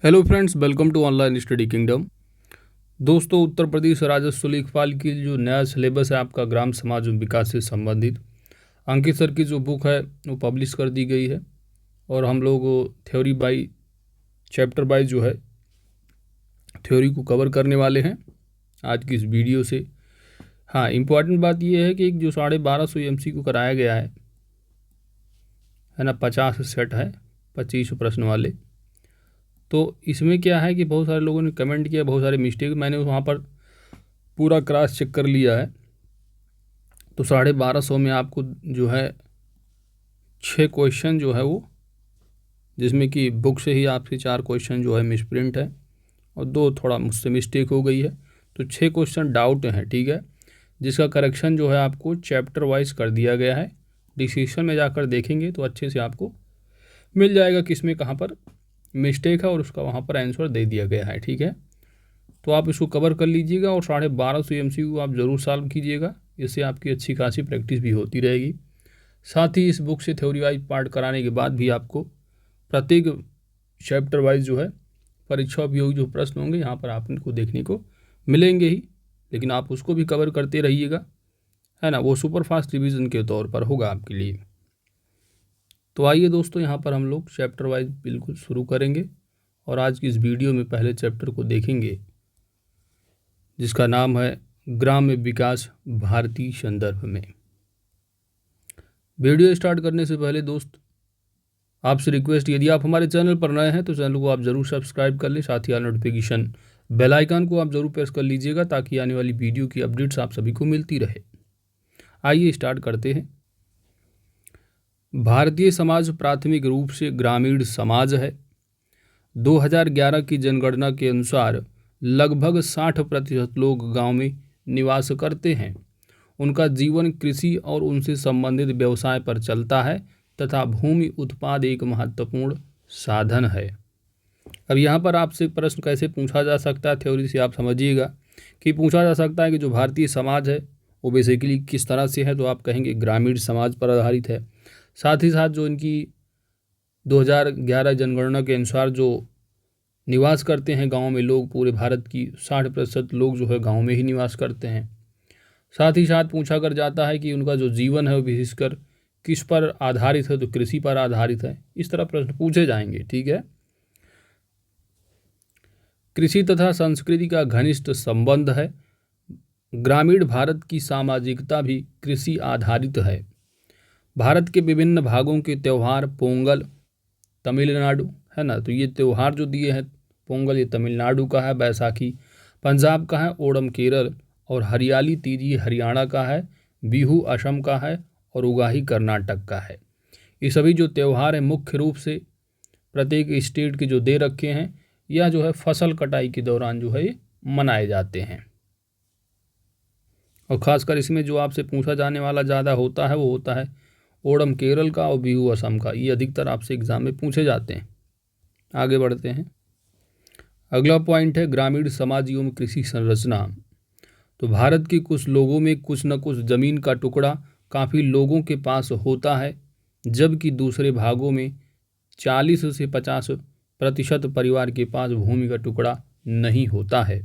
Hello friends, welcome to online study kingdom. दोस्तों, उत्तर प्रदेश राजस्व लेखपाल की जो नया सिलेबस है आपका ग्राम समाज विकास से संबंधित, अंकित सर की जो बुक है वो पब्लिश कर दी गई है और हम लोग थ्योरी बाई चैप्टर बाई जो है थ्योरी को कवर करने वाले हैं आज की इस वीडियो से। हाँ, इम्पॉर्टेंट बात यह है कि एक जो 1250 MCQ कराया गया है ना, 50 सेट है, 25 प्रश्न वाले। तो इसमें क्या है कि बहुत सारे लोगों ने कमेंट किया, बहुत सारे मिस्टेक मैंने वहाँ पर पूरा क्रॉस चेक कर लिया है। तो 1250 में आपको जो है 6 क्वेश्चन जो है वो, जिसमें कि बुक से ही आपसे 4 क्वेश्चन जो है मिसप्रिंट है और 2 थोड़ा मुझसे मिस्टेक हो गई है। तो 6 क्वेश्चन डाउट हैं, ठीक है, जिसका करेक्शन जो है आपको चैप्टर वाइज कर दिया गया है। डिस्क्रिप्शन में जाकर देखेंगे तो अच्छे से आपको मिल जाएगा किसमें कहाँ पर मिस्टेक है और उसका वहाँ पर आंसर दे दिया गया है, ठीक है। तो आप इसको कवर कर लीजिएगा और 1250 MCQ आप ज़रूर सॉल्व कीजिएगा, इससे आपकी अच्छी खासी प्रैक्टिस भी होती रहेगी। साथ ही इस बुक से थ्योरी वाइज पार्ट कराने के बाद भी आपको प्रत्येक चैप्टर वाइज जो है परीक्षा उपयोगी जो प्रश्न होंगे यहाँ पर आपको देखने को मिलेंगे ही, लेकिन आप उसको भी कवर करते रहिएगा, है ना। वो सुपर फास्ट रिवीजन के तौर पर होगा आपके लिए। तो आइए दोस्तों, यहाँ पर हम लोग चैप्टर वाइज बिल्कुल शुरू करेंगे और आज की इस वीडियो में पहले चैप्टर को देखेंगे जिसका नाम है ग्राम विकास भारतीय संदर्भ में। वीडियो स्टार्ट करने से पहले दोस्त आपसे रिक्वेस्ट, यदि आप हमारे चैनल पर नए हैं तो चैनल को आप ज़रूर सब्सक्राइब कर लें, साथ ही नोटिफिकेशन बेल आइकन को आप ज़रूर प्रेस कर लीजिएगा ताकि आने वाली वीडियो की अपडेट्स आप सभी को मिलती रहे। आइए स्टार्ट करते हैं। भारतीय समाज प्राथमिक रूप से ग्रामीण समाज है। 2011 की जनगणना के अनुसार लगभग 60% लोग गांव में निवास करते हैं। उनका जीवन कृषि और उनसे संबंधित व्यवसाय पर चलता है तथा भूमि उत्पाद एक महत्वपूर्ण साधन है। अब यहाँ पर आपसे प्रश्न कैसे पूछा जा सकता है, थ्योरी से आप समझिएगा कि पूछा जा सकता है कि जो भारतीय समाज है वो बेसिकली किस तरह से है, तो आप कहेंगे ग्रामीण समाज पर आधारित है। साथ ही साथ जो इनकी 2011 जनगणना के अनुसार जो निवास करते हैं गांव में लोग, पूरे भारत की 60% लोग जो है गांव में ही निवास करते हैं। साथ ही साथ पूछा कर जाता है कि उनका जो जीवन है वो विशेषकर किस पर आधारित है, तो कृषि पर आधारित है। इस तरह प्रश्न पूछे जाएंगे, ठीक है। कृषि तथा संस्कृति का घनिष्ठ संबंध है। ग्रामीण भारत की सामाजिकता भी कृषि आधारित है। भारत के विभिन्न भागों के त्यौहार, पोंगल तमिलनाडु, है ना, तो ये त्यौहार जो दिए हैं, पोंगल ये तमिलनाडु का है, बैसाखी पंजाब का है, ओणम केरल और हरियाली तीज हरियाणा का है, बिहू असम का है और उगाही कर्नाटक का है। ये सभी जो त्यौहार हैं मुख्य रूप से प्रत्येक स्टेट के जो दे रखे हैं, यह जो है फसल कटाई के दौरान जो है ये मनाए जाते हैं। और ख़ासकर इसमें जो आपसे पूछा जाने वाला ज़्यादा होता है वो होता है ओणम केरल का और बिहू असम का। ये अधिकतर आपसे एग्जाम में पूछे जाते हैं। आगे बढ़ते हैं। अगला पॉइंट है ग्रामीण समाज एवं कृषि संरचना। तो भारत के कुछ लोगों में कुछ न कुछ ज़मीन का टुकड़ा काफ़ी लोगों के पास होता है, जबकि दूसरे भागों में 40 से 50% परिवार के पास भूमि का टुकड़ा नहीं होता है।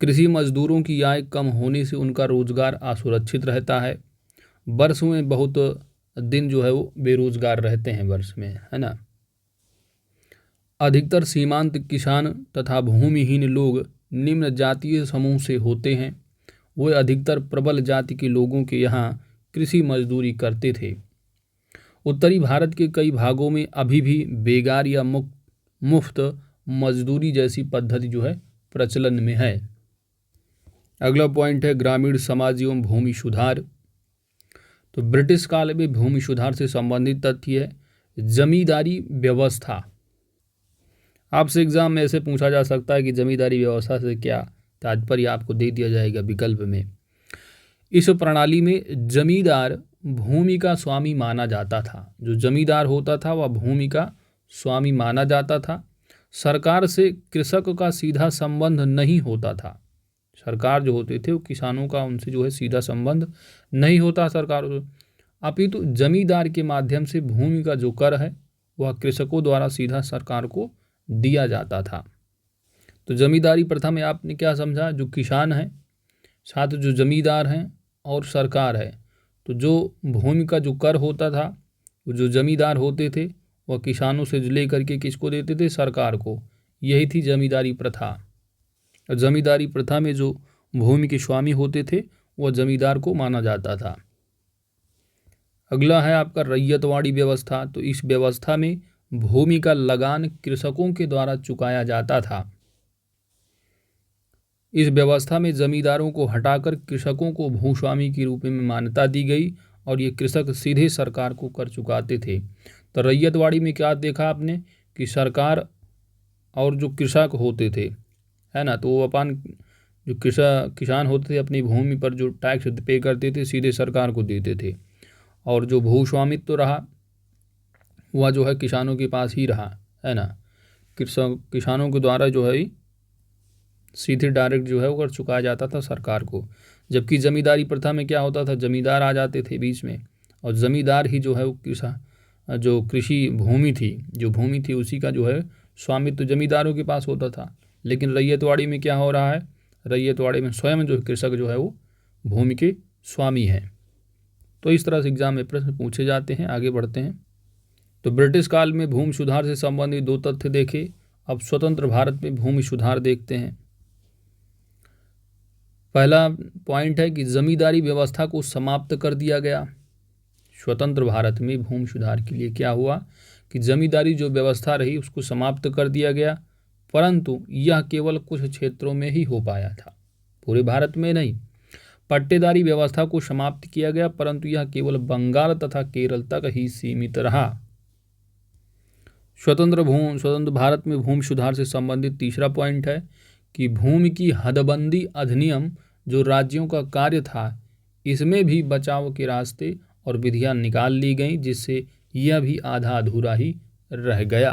कृषि मजदूरों की आय कम होने से उनका रोजगार असुरक्षित रहता है। वर्ष में बहुत दिन जो है वो बेरोजगार रहते हैं वर्ष में, है ना। अधिकतर सीमांत किसान तथा भूमिहीन लोग निम्न जातीय समूह से होते हैं। वे अधिकतर प्रबल जाति के लोगों के यहाँ कृषि मजदूरी करते थे। उत्तरी भारत के कई भागों में अभी भी बेगार या मुफ्त मजदूरी जैसी पद्धति जो है प्रचलन में है। अगला पॉइंट है ग्रामीण समाज एवं भूमि सुधार। तो ब्रिटिश काल में भूमि सुधार से संबंधित तथ्य है जमींदारी व्यवस्था। आपसे एग्जाम में ऐसे पूछा जा सकता है कि जमींदारी व्यवस्था से क्या तात्पर्य, आपको दे दिया जाएगा विकल्प में। इस प्रणाली में जमींदार भूमि का स्वामी माना जाता था। जो जमींदार होता था वह भूमि का स्वामी माना जाता था। सरकार से कृषक का सीधा संबंध नहीं होता था। सरकार जो होते थे वो किसानों का उनसे जो है सीधा संबंध नहीं होता सरकार, अपितु जमींदार के माध्यम से भूमि का जो कर है वह कृषकों द्वारा सीधा सरकार को दिया जाता था। तो जमींदारी प्रथा में आपने क्या समझा, जो किसान हैं, साथ जो जमींदार हैं और सरकार है। तो जो भूमि का जो कर होता था, वो जो जमींदार होते थे वह किसानों से ले करके किसको देते थे, सरकार को। यही थी जमींदारी प्रथा। और जमींदारी प्रथा में जो भूमि के स्वामी होते थे वह जमींदार को माना जाता था। अगला है आपका रैयतवाड़ी व्यवस्था। तो इस व्यवस्था में भूमि का लगान कृषकों के द्वारा चुकाया जाता था। इस व्यवस्था में जमींदारों को हटाकर कृषकों को भूस्वामी के रूप में मान्यता दी गई और ये कृषक सीधे सरकार को कर चुकाते थे। तो रैयतवाड़ी में क्या देखा आपने कि सरकार और जो कृषक होते थे, है ना, तो वो अपन जो किसान होते थे अपनी भूमि पर जो टैक्स पे करते थे सीधे सरकार को देते थे। और जो भूस्वामित्व तो रहा वह जो है किसानों के पास ही रहा, है ना। किसानों के द्वारा जो है सीधे डायरेक्ट जो है वो कर चुकाया जाता था सरकार को। जबकि जमींदारी प्रथा में क्या होता था, जमींदार आ जाते थे बीच में और जमींदार ही जो है वो जो कृषि भूमि थी उसी का जो है स्वामित्व जमींदारों के पास होता था। लेकिन रैयतवाड़ी में क्या हो रहा है, रैयतवाड़ी में स्वयं जो कृषक जो है वो भूमि के स्वामी हैं। तो इस तरह से एग्जाम में प्रश्न पूछे जाते हैं। आगे बढ़ते हैं। तो ब्रिटिश काल में भूमि सुधार से संबंधित 2 तथ्य देखे। अब स्वतंत्र भारत में भूमि सुधार देखते हैं। पहला पॉइंट है कि जमींदारी व्यवस्था को समाप्त कर दिया गया। स्वतंत्र भारत में भूमि सुधार के लिए क्या हुआ कि जमींदारी जो व्यवस्था रही उसको समाप्त कर दिया गया, परंतु यह केवल कुछ क्षेत्रों में ही हो पाया था, पूरे भारत में नहीं। पट्टेदारी व्यवस्था को समाप्त किया गया, परंतु यह केवल बंगाल तथा केरल तक ही सीमित रहा। स्वतंत्र भारत में भूमि सुधार से संबंधित तीसरा पॉइंट है कि भूमि की हदबंदी अधिनियम जो राज्यों का कार्य था, इसमें भी बचाव के रास्ते और विधियां निकाल ली गईं, जिससे यह भी आधा अधूरा ही रह गया।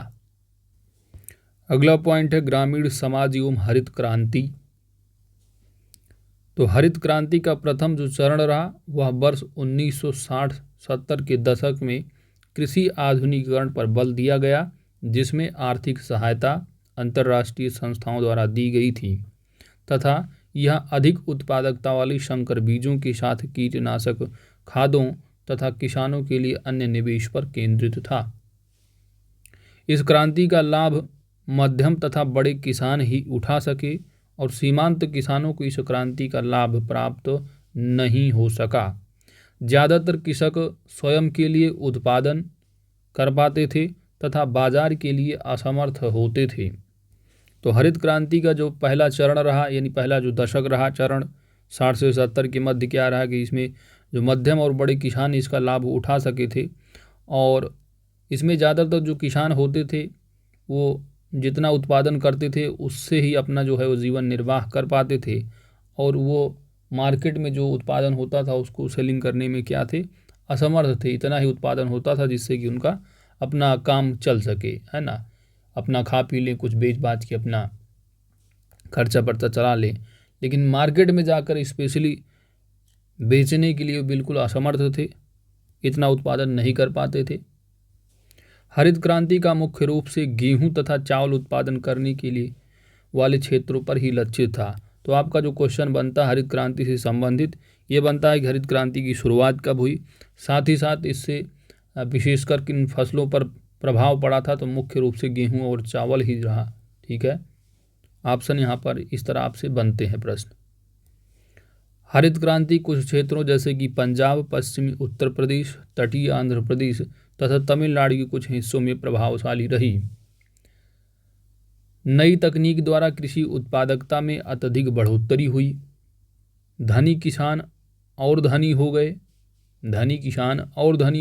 अगला पॉइंट है ग्रामीण समाज एवं हरित क्रांति। तो हरित क्रांति का प्रथम जो चरण रहा वह वर्ष 1960-70 के दशक में कृषि आधुनिकीकरण पर बल दिया गया, जिसमें आर्थिक सहायता अंतर्राष्ट्रीय संस्थाओं द्वारा दी गई थी तथा यह अधिक उत्पादकता वाली संकर बीजों के साथ कीटनाशक खादों तथा किसानों के लिए अन्य निवेश पर केंद्रित था। इस क्रांति का लाभ मध्यम तथा बड़े किसान ही उठा सके और सीमांत किसानों को इस क्रांति का लाभ प्राप्त नहीं हो सका। ज़्यादातर कृषक स्वयं के लिए उत्पादन कर पाते थे तथा बाजार के लिए असमर्थ होते थे। तो हरित क्रांति का जो पहला चरण रहा, यानी पहला जो दशक रहा चरण 60 से 70 के मध्य, क्या रहा कि इसमें जो मध्यम और बड़े किसान इसका लाभ उठा सके थे और इसमें ज़्यादातर जो किसान होते थे वो जितना उत्पादन करते थे उससे ही अपना जो है वो जीवन निर्वाह कर पाते थे और वो मार्केट में जो उत्पादन होता था उसको सेलिंग करने में क्या थे, असमर्थ थे। इतना ही उत्पादन होता था जिससे कि उनका अपना काम चल सके, है ना, अपना खा पी लें, कुछ बेच बाच के अपना खर्चा पर्चा चला लें। लेकिन मार्केट में जाकर स्पेशली बेचने के लिए बिल्कुल असमर्थ थे, इतना उत्पादन नहीं कर पाते थे। हरित क्रांति का मुख्य रूप से गेहूं तथा चावल उत्पादन करने के लिए वाले क्षेत्रों पर ही लक्षित था। तो आपका जो क्वेश्चन बनता है हरित क्रांति से संबंधित, ये बनता है कि हरित क्रांति की शुरुआत कब हुई, साथ ही साथ इससे विशेषकर किन फसलों पर प्रभाव पड़ा था। तो मुख्य रूप से गेहूं और चावल ही रहा। ठीक है, ऑप्शन यहाँ पर इस तरह आपसे बनते हैं प्रश्न। हरित क्रांति कुछ क्षेत्रों जैसे कि पंजाब, पश्चिमी उत्तर प्रदेश, तटीय आंध्र प्रदेश तथा तमिलनाडु के कुछ हिस्सों में प्रभावशाली रही। नई तकनीक द्वारा कृषि उत्पादकता में अत्यधिक बढ़ोतरी हुई। धनी किसान और धनी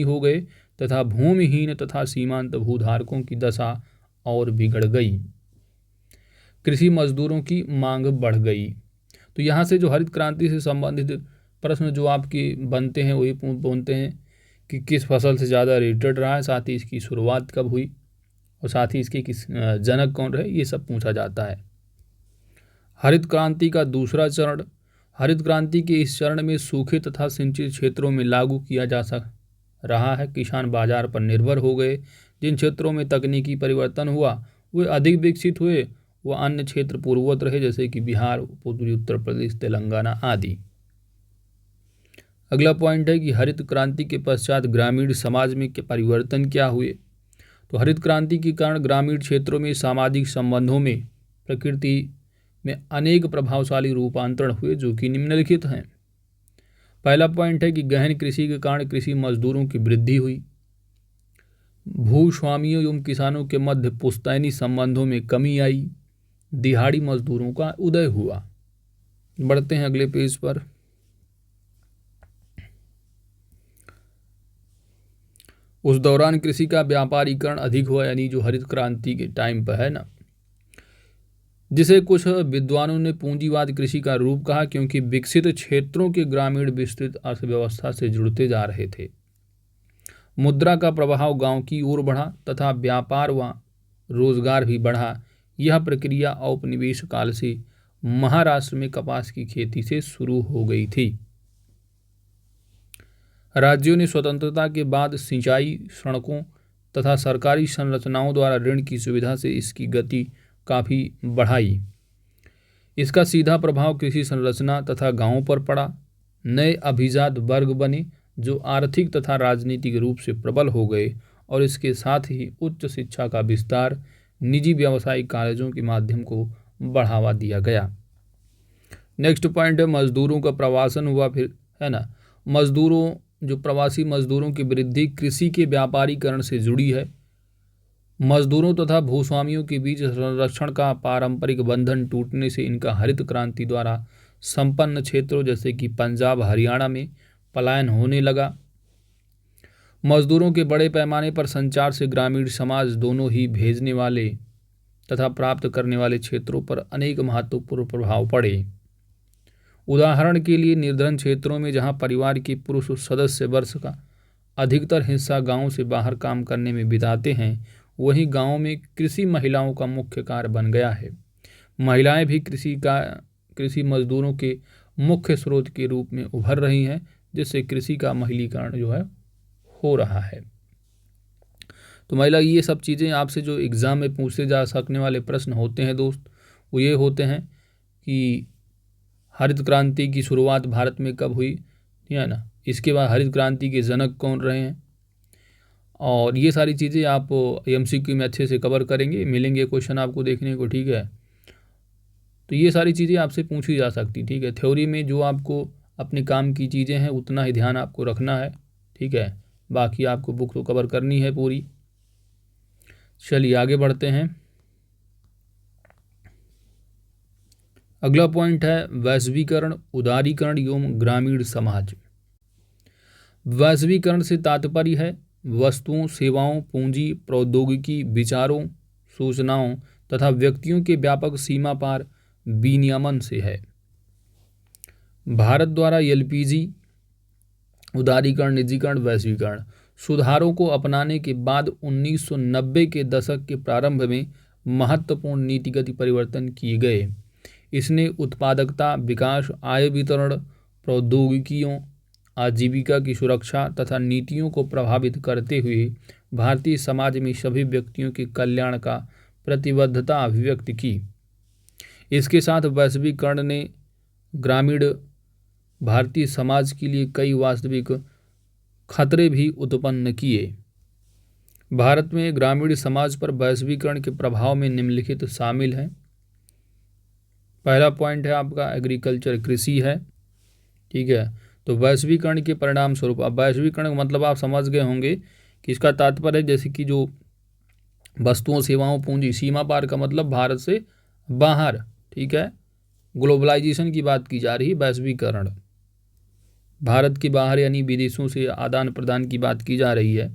हो गए तथा भूमिहीन तथा सीमांत भूधारकों की दशा और बिगड़ गई। कृषि मजदूरों की मांग बढ़ गई। तो यहाँ से जो हरित क्रांति से संबंधित प्रश्न जो आपके बनते हैं वही बोलते हैं कि किस फसल से ज़्यादा रिलेटेड रहा है, साथ ही इसकी शुरुआत कब हुई और साथ ही इसके किस जनक कौन रहे, ये सब पूछा जाता है। हरित क्रांति का दूसरा चरण। हरित क्रांति के इस चरण में सूखे तथा सिंचित क्षेत्रों में लागू किया जा रहा है। किसान बाजार पर निर्भर हो गए। जिन क्षेत्रों में तकनीकी परिवर्तन हुआ वे अधिक विकसित हुए, व अन्य क्षेत्र पूर्ववत रहे जैसे कि बिहार, पूर्वी उत्तर प्रदेश, तेलंगाना आदि। अगला पॉइंट है कि हरित क्रांति के पश्चात ग्रामीण समाज में के परिवर्तन क्या हुए। तो हरित क्रांति के कारण ग्रामीण क्षेत्रों में सामाजिक संबंधों में प्रकृति में अनेक प्रभावशाली रूपांतरण हुए जो कि निम्नलिखित हैं। पहला पॉइंट है कि गहन कृषि के कारण कृषि मजदूरों की वृद्धि हुई। भूस्वामियों एवं किसानों के मध्य पुश्तैनी संबंधों में कमी आई। दिहाड़ी मजदूरों का उदय हुआ। बढ़ते हैं अगले पेज पर। उस दौरान कृषि का व्यापारीकरण अधिक हुआ, यानी जो हरित क्रांति के टाइम पर है ना, जिसे कुछ विद्वानों ने पूंजीवाद कृषि का रूप कहा, क्योंकि विकसित क्षेत्रों के ग्रामीण विस्तृत अर्थव्यवस्था से जुड़ते जा रहे थे। मुद्रा का प्रभाव गांव की ओर बढ़ा तथा व्यापार व रोजगार भी बढ़ा। यह प्रक्रिया औपनिवेश काल से महाराष्ट्र में कपास की खेती से शुरू हो गई थी। राज्यों ने स्वतंत्रता के बाद सिंचाई, सड़कों तथा सरकारी संरचनाओं द्वारा ऋण की सुविधा से इसकी गति काफ़ी बढ़ाई। इसका सीधा प्रभाव कृषि संरचना तथा गांवों पर पड़ा। नए अभिजात वर्ग बने जो आर्थिक तथा राजनीतिक रूप से प्रबल हो गए, और इसके साथ ही उच्च शिक्षा का विस्तार, निजी व्यावसायिक कॉलेजों के माध्यम को बढ़ावा दिया गया। नेक्स्ट पॉइंट है मजदूरों का प्रवासन हुआ, फिर है ना। मजदूरों, जो प्रवासी मजदूरों की वृद्धि कृषि के व्यापारीकरण से जुड़ी है। मजदूरों तथा भूस्वामियों के बीच संरक्षण का पारंपरिक बंधन टूटने से इनका हरित क्रांति द्वारा संपन्न क्षेत्रों जैसे कि पंजाब, हरियाणा में पलायन होने लगा। मजदूरों के बड़े पैमाने पर संचार से ग्रामीण समाज दोनों ही भेजने वाले तथा प्राप्त करने वाले क्षेत्रों पर अनेक महत्वपूर्ण प्रभाव पड़े। उदाहरण के लिए निर्धन क्षेत्रों में जहां परिवार के पुरुष सदस्य वर्ष का अधिकतर हिस्सा गांव से बाहर काम करने में बिताते हैं, वहीं गांव में कृषि महिलाओं का मुख्य कार्य बन गया है। महिलाएं भी कृषि मजदूरों के मुख्य स्रोत के रूप में उभर रही हैं, जिससे कृषि का महिलीकरण जो है हो रहा है। तो महिला, ये सब चीज़ें आपसे जो एग्ज़ाम में पूछे जा सकने वाले प्रश्न होते हैं दोस्त, वो ये होते हैं कि हरित क्रांति की शुरुआत भारत में कब हुई, है ना। इसके बाद हरित क्रांति के जनक कौन रहे हैं, और ये सारी चीज़ें आप एमसीक्यू में अच्छे से कवर करेंगे, मिलेंगे क्वेश्चन आपको देखने को, ठीक है। तो ये सारी चीज़ें आपसे पूछी जा सकती, ठीक है। थ्योरी में जो आपको अपने काम की चीज़ें हैं उतना ही ध्यान आपको रखना है, ठीक है। बाकी आपको बुक तो कवर करनी है पूरी। चलिए आगे बढ़ते हैं। अगला पॉइंट है वैश्वीकरण, उदारीकरण एवं ग्रामीण समाज। वैश्वीकरण से तात्पर्य है वस्तुओं, सेवाओं, पूंजी, प्रौद्योगिकी, विचारों, सूचनाओं तथा व्यक्तियों के व्यापक सीमा पार विनियमन से है। भारत द्वारा एलपीजी, उदारीकरण, निजीकरण, वैश्वीकरण सुधारों को अपनाने के बाद 1990 के दशक के प्रारंभ में महत्वपूर्ण नीतिगत परिवर्तन किए गए। इसने उत्पादकता, विकास, आय वितरण, प्रौद्योगिकियों, आजीविका की सुरक्षा तथा नीतियों को प्रभावित करते हुए भारतीय समाज में सभी व्यक्तियों के कल्याण का प्रतिबद्धता अभिव्यक्त की। इसके साथ वैश्वीकरण ने ग्रामीण भारतीय समाज के लिए कई वास्तविक खतरे भी उत्पन्न किए। भारत में ग्रामीण समाज पर वैश्वीकरण के प्रभाव में निम्नलिखित शामिल हैं। पहला पॉइंट है आपका एग्रीकल्चर, कृषि है, ठीक है। तो वैश्वीकरण के परिणाम स्वरूप, अब वैश्वीकरण का मतलब आप समझ गए होंगे कि इसका तात्पर्य है जैसे कि जो वस्तुओं, सेवाओं, पूंजी, सीमा पार का मतलब भारत से बाहर, ठीक है। ग्लोबलाइजेशन की बात की जा रही है, वैश्वीकरण भारत के बाहर यानी विदेशों से आदान प्रदान की बात की जा रही है।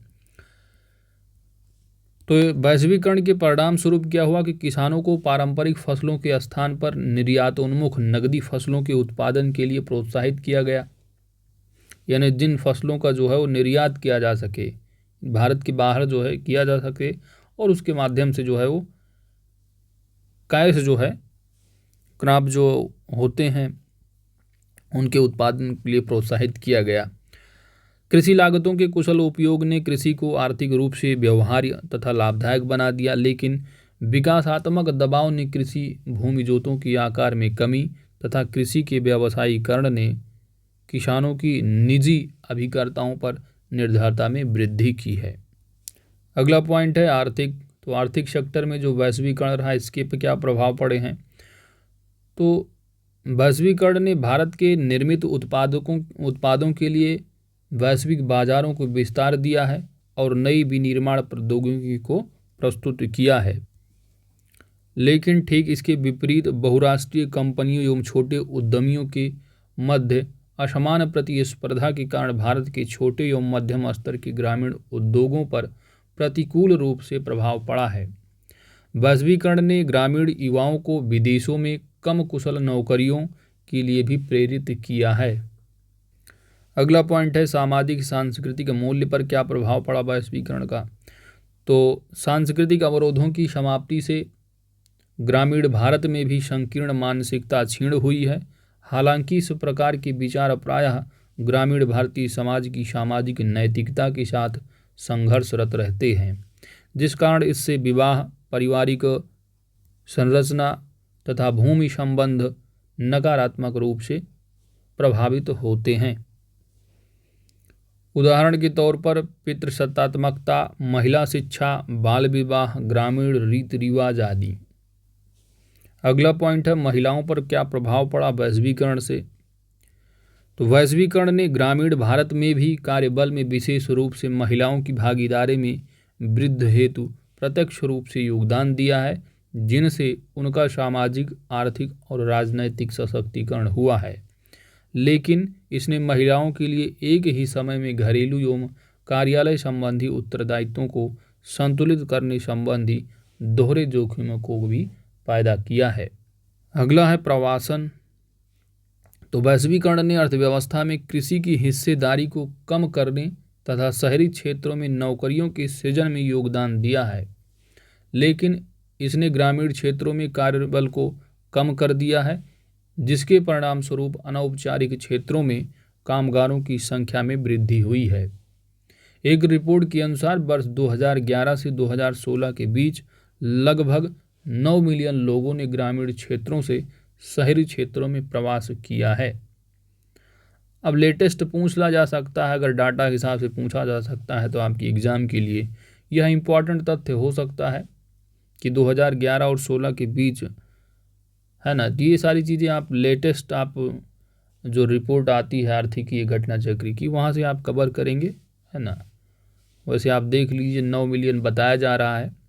तो वैश्वीकरण के परिणाम स्वरूप क्या हुआ कि किसानों को पारंपरिक फसलों के स्थान पर निर्यातोन्मुख नकदी फसलों के उत्पादन के लिए प्रोत्साहित किया गया। यानी जिन फसलों का जो है वो निर्यात किया जा सके, भारत के बाहर जो है किया जा सके, और उसके माध्यम से जो है वो कैश जो है, क्रॉप जो होते हैं उनके उत्पादन के लिए प्रोत्साहित किया गया। कृषि लागतों के कुशल उपयोग ने कृषि को आर्थिक रूप से व्यवहार्य तथा लाभदायक बना दिया, लेकिन विकासात्मक दबाव ने कृषि भूमि जोतों की आकार में कमी तथा कृषि के व्यवसायीकरण ने किसानों की निजी अभिकर्ताओं पर निर्भरता में वृद्धि की है। अगला पॉइंट है आर्थिक। तो आर्थिक सेक्टर में जो वैश्वीकरण रहा इसके पे क्या प्रभाव पड़े हैं। तो वैश्वीकरण ने भारत के निर्मित उत्पादों के लिए वैश्विक बाजारों को विस्तार दिया है और नई विनिर्माण प्रौद्योगिकी को प्रस्तुत किया है। लेकिन ठीक इसके विपरीत बहुराष्ट्रीय कंपनियों एवं छोटे उद्यमियों के मध्य असमान प्रतिस्पर्धा के कारण भारत के छोटे एवं मध्यम स्तर के ग्रामीण उद्योगों पर प्रतिकूल रूप से प्रभाव पड़ा है। वैश्वीकरण ने ग्रामीण युवाओं को विदेशों में कम कुशल नौकरियों के लिए भी प्रेरित किया है। अगला पॉइंट है सामाजिक सांस्कृतिक मूल्य पर क्या प्रभाव पड़ा वैश्वीकरण का। तो सांस्कृतिक अवरोधों की समाप्ति से ग्रामीण भारत में भी संकीर्ण मानसिकता क्षीण हुई है। हालांकि इस प्रकार के विचार प्रायः ग्रामीण भारतीय समाज की सामाजिक नैतिकता के साथ संघर्षरत रहते हैं, जिस कारण इससे विवाह, पारिवारिक संरचना तथा भूमि संबंध नकारात्मक रूप से प्रभावित होते हैं। उदाहरण के तौर पर पितृसत्तात्मकता, महिला शिक्षा, बाल विवाह, ग्रामीण रीति रिवाज आदि। अगला पॉइंट है महिलाओं पर क्या प्रभाव पड़ा वैश्वीकरण से। तो वैश्वीकरण ने ग्रामीण भारत में भी कार्यबल में विशेष रूप से महिलाओं की भागीदारी में वृद्धि हेतु प्रत्यक्ष रूप से योगदान दिया है, जिनसे उनका सामाजिक, आर्थिक और राजनैतिक सशक्तिकरण हुआ है। लेकिन इसने महिलाओं के लिए एक ही समय में घरेलू एवं कार्यालय संबंधी उत्तरदायित्वों को संतुलित करने संबंधी दोहरे जोखिमों को भी पैदा किया है। अगला है प्रवासन। तो वैश्वीकरण ने अर्थव्यवस्था में कृषि की हिस्सेदारी को कम करने तथा शहरी क्षेत्रों में नौकरियों के सृजन में योगदान दिया है, लेकिन इसने ग्रामीण क्षेत्रों में कार्यबल को कम कर दिया है, जिसके परिणाम स्वरूप अनौपचारिक क्षेत्रों में कामगारों की संख्या में वृद्धि हुई है। एक रिपोर्ट के अनुसार वर्ष 2011 से 2016 के बीच लगभग 9 मिलियन लोगों ने ग्रामीण क्षेत्रों से शहरी क्षेत्रों में प्रवास किया है। अब लेटेस्ट पूछ ला जा सकता है, अगर डाटा के हिसाब से पूछा जा सकता है तो आपकी एग्ज़ाम के लिए यह इम्पॉर्टेंट तथ्य हो सकता है कि 2011 और 16 के बीच, है ना, ये सारी चीज़ें आप लेटेस्ट आप जो रिपोर्ट आती है आर्थिक घटना चक्र की, वहाँ से आप कवर करेंगे, है ना। वैसे आप देख लीजिए 9 मिलियन बताया जा रहा है।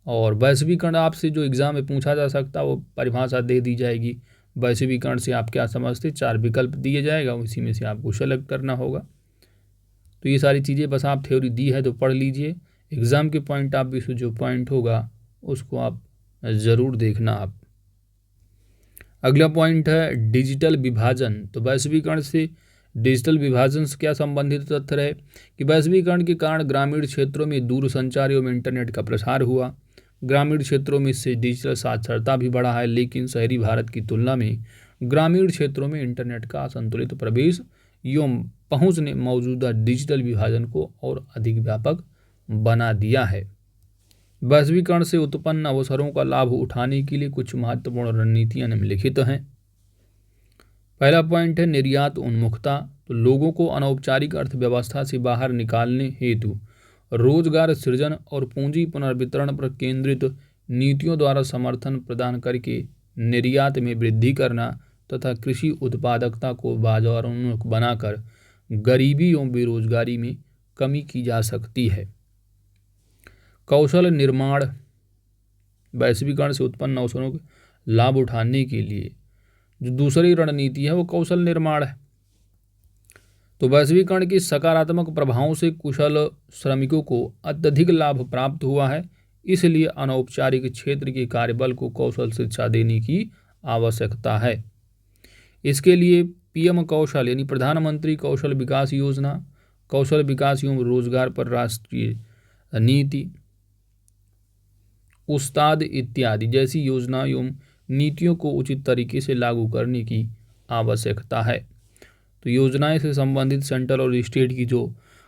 और वैश्वीकरण आपसे जो एग्ज़ाम में पूछा जा सकता है वो परिभाषा दे दी जाएगी। वैश्वीकरण से आप क्या समझते, 4 विकल्प दिए जाएगा, उसी में से आपको सेलेक्ट करना होगा। तो ये सारी चीज़ें बस आप थ्योरी दी है तो पढ़ लीजिए, एग्ज़ाम के पॉइंट ऑफ व्यू से जो पॉइंट होगा उसको आप ज़रूर देखना आप। अगला पॉइंट है डिजिटल विभाजन। तो वैश्वीकरण से डिजिटल विभाजन से क्या संबंधित तथ्य रहे कि वैश्वीकरण के कारण ग्रामीण क्षेत्रों में दूरसंचार एवं इंटरनेट का प्रसार हुआ। ग्रामीण क्षेत्रों में इससे डिजिटल साक्षरता भी बढ़ा है, लेकिन शहरी भारत की तुलना में ग्रामीण क्षेत्रों में इंटरनेट का असंतुलित प्रवेश एवं पहुँच ने मौजूदा डिजिटल विभाजन को और अधिक व्यापक बना दिया है। वैश्वीकरण से उत्पन्न अवसरों का लाभ उठाने के लिए कुछ महत्वपूर्ण रणनीतियाँ निम्नलिखित हैं। पहला पॉइंट है निर्यात उन्मुखता। तो लोगों को अनौपचारिक अर्थव्यवस्था से बाहर निकालने हेतु रोजगार सृजन और पूंजी पुनर्वितरण पर केंद्रित नीतियों द्वारा समर्थन प्रदान करके निर्यात में वृद्धि करना तथा कृषि उत्पादकता को बाजारोन्मुख बनाकर गरीबी एवं बेरोजगारी में कमी की जा सकती है। कौशल निर्माण। वैश्वीकरण से उत्पन्न अवसरों के लाभ उठाने के लिए जो दूसरी रणनीति है वो कौशल निर्माण है। तो वैश्वीकरण के सकारात्मक प्रभावों से कुशल श्रमिकों को अत्यधिक लाभ प्राप्त हुआ है, इसलिए अनौपचारिक क्षेत्र के कार्यबल को कौशल शिक्षा देने की आवश्यकता है। इसके लिए पीएम कौशल यानी प्रधानमंत्री कौशल विकास योजना, कौशल विकास एवं रोजगार पर राष्ट्रीय नीति, उस्ताद इत्यादि जैसी योजना एवं नीतियों को उचित तरीके से लागू करने की आवश्यकता है। तो योजनाएं से संबंधित सेंट्रल और स्टेट की जो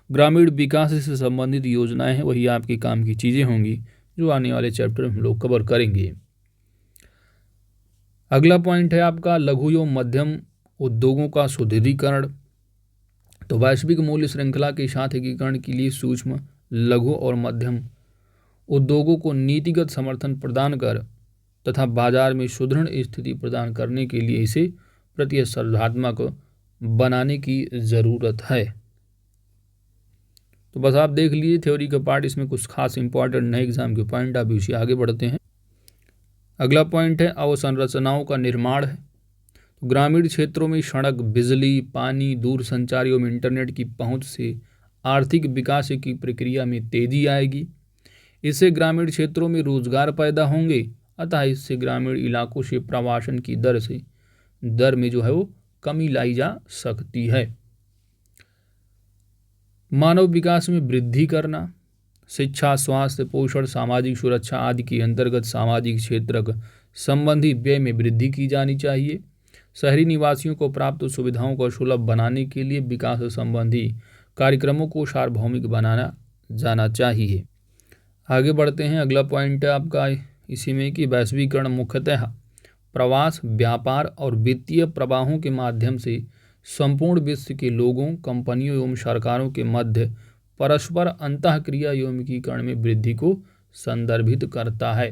ग्रामीण विकास से संबंधित योजनाएं हैं वही आपके काम की चीज़ें होंगी। जो आने वाले चैप्टर में हम लोग कवर करेंगे। अगला पॉइंट है आपका लघु एवं मध्यम उद्योगों का सुदृढ़ीकरण। तो वैश्विक मूल्य श्रृंखला के साथ एकीकरण के लिए सूक्ष्म, लघु और मध्यम उद्योगों को नीतिगत समर्थन प्रदान कर तथा बाजार में सुदृढ़ स्थिति प्रदान करने के लिए इसे प्रतिस्पर्धात्मक बनाने की ज़रूरत है। तो बस आप देख लीजिए थ्योरी का पार्ट, इसमें कुछ खास इंपॉर्टेंट नहीं एग्जाम के पॉइंट, आप इसी आगे बढ़ते हैं। अगला पॉइंट है अवसंरचनाओं का निर्माण है। तो ग्रामीण क्षेत्रों में सड़क, बिजली, पानी, दूरसंचार एवं इंटरनेट की पहुंच से आर्थिक विकास की प्रक्रिया में तेजी आएगी। इससे ग्रामीण क्षेत्रों में रोजगार पैदा होंगे, अतः इससे ग्रामीण इलाकों से प्रवासन की दर में जो है वो कमी लाई जा सकती है। मानव विकास में वृद्धि करना, शिक्षा, स्वास्थ्य, पोषण, सामाजिक सुरक्षा आदि के अंतर्गत सामाजिक क्षेत्र संबंधी व्यय में वृद्धि की जानी चाहिए। शहरी निवासियों को प्राप्त सुविधाओं को सुलभ बनाने के लिए विकास संबंधी कार्यक्रमों को सार्वभौमिक बनाना जाना चाहिए। आगे बढ़ते हैं। अगला पॉइंट है आपका इसी में कि वैश्वीकरण मुख्यतः प्रवास, व्यापार और वित्तीय प्रवाहों के माध्यम से संपूर्ण विश्व के लोगों, कंपनियों एवं सरकारों के मध्य परस्पर अंतःक्रिया एवं एकीकरण में वृद्धि को संदर्भित करता है।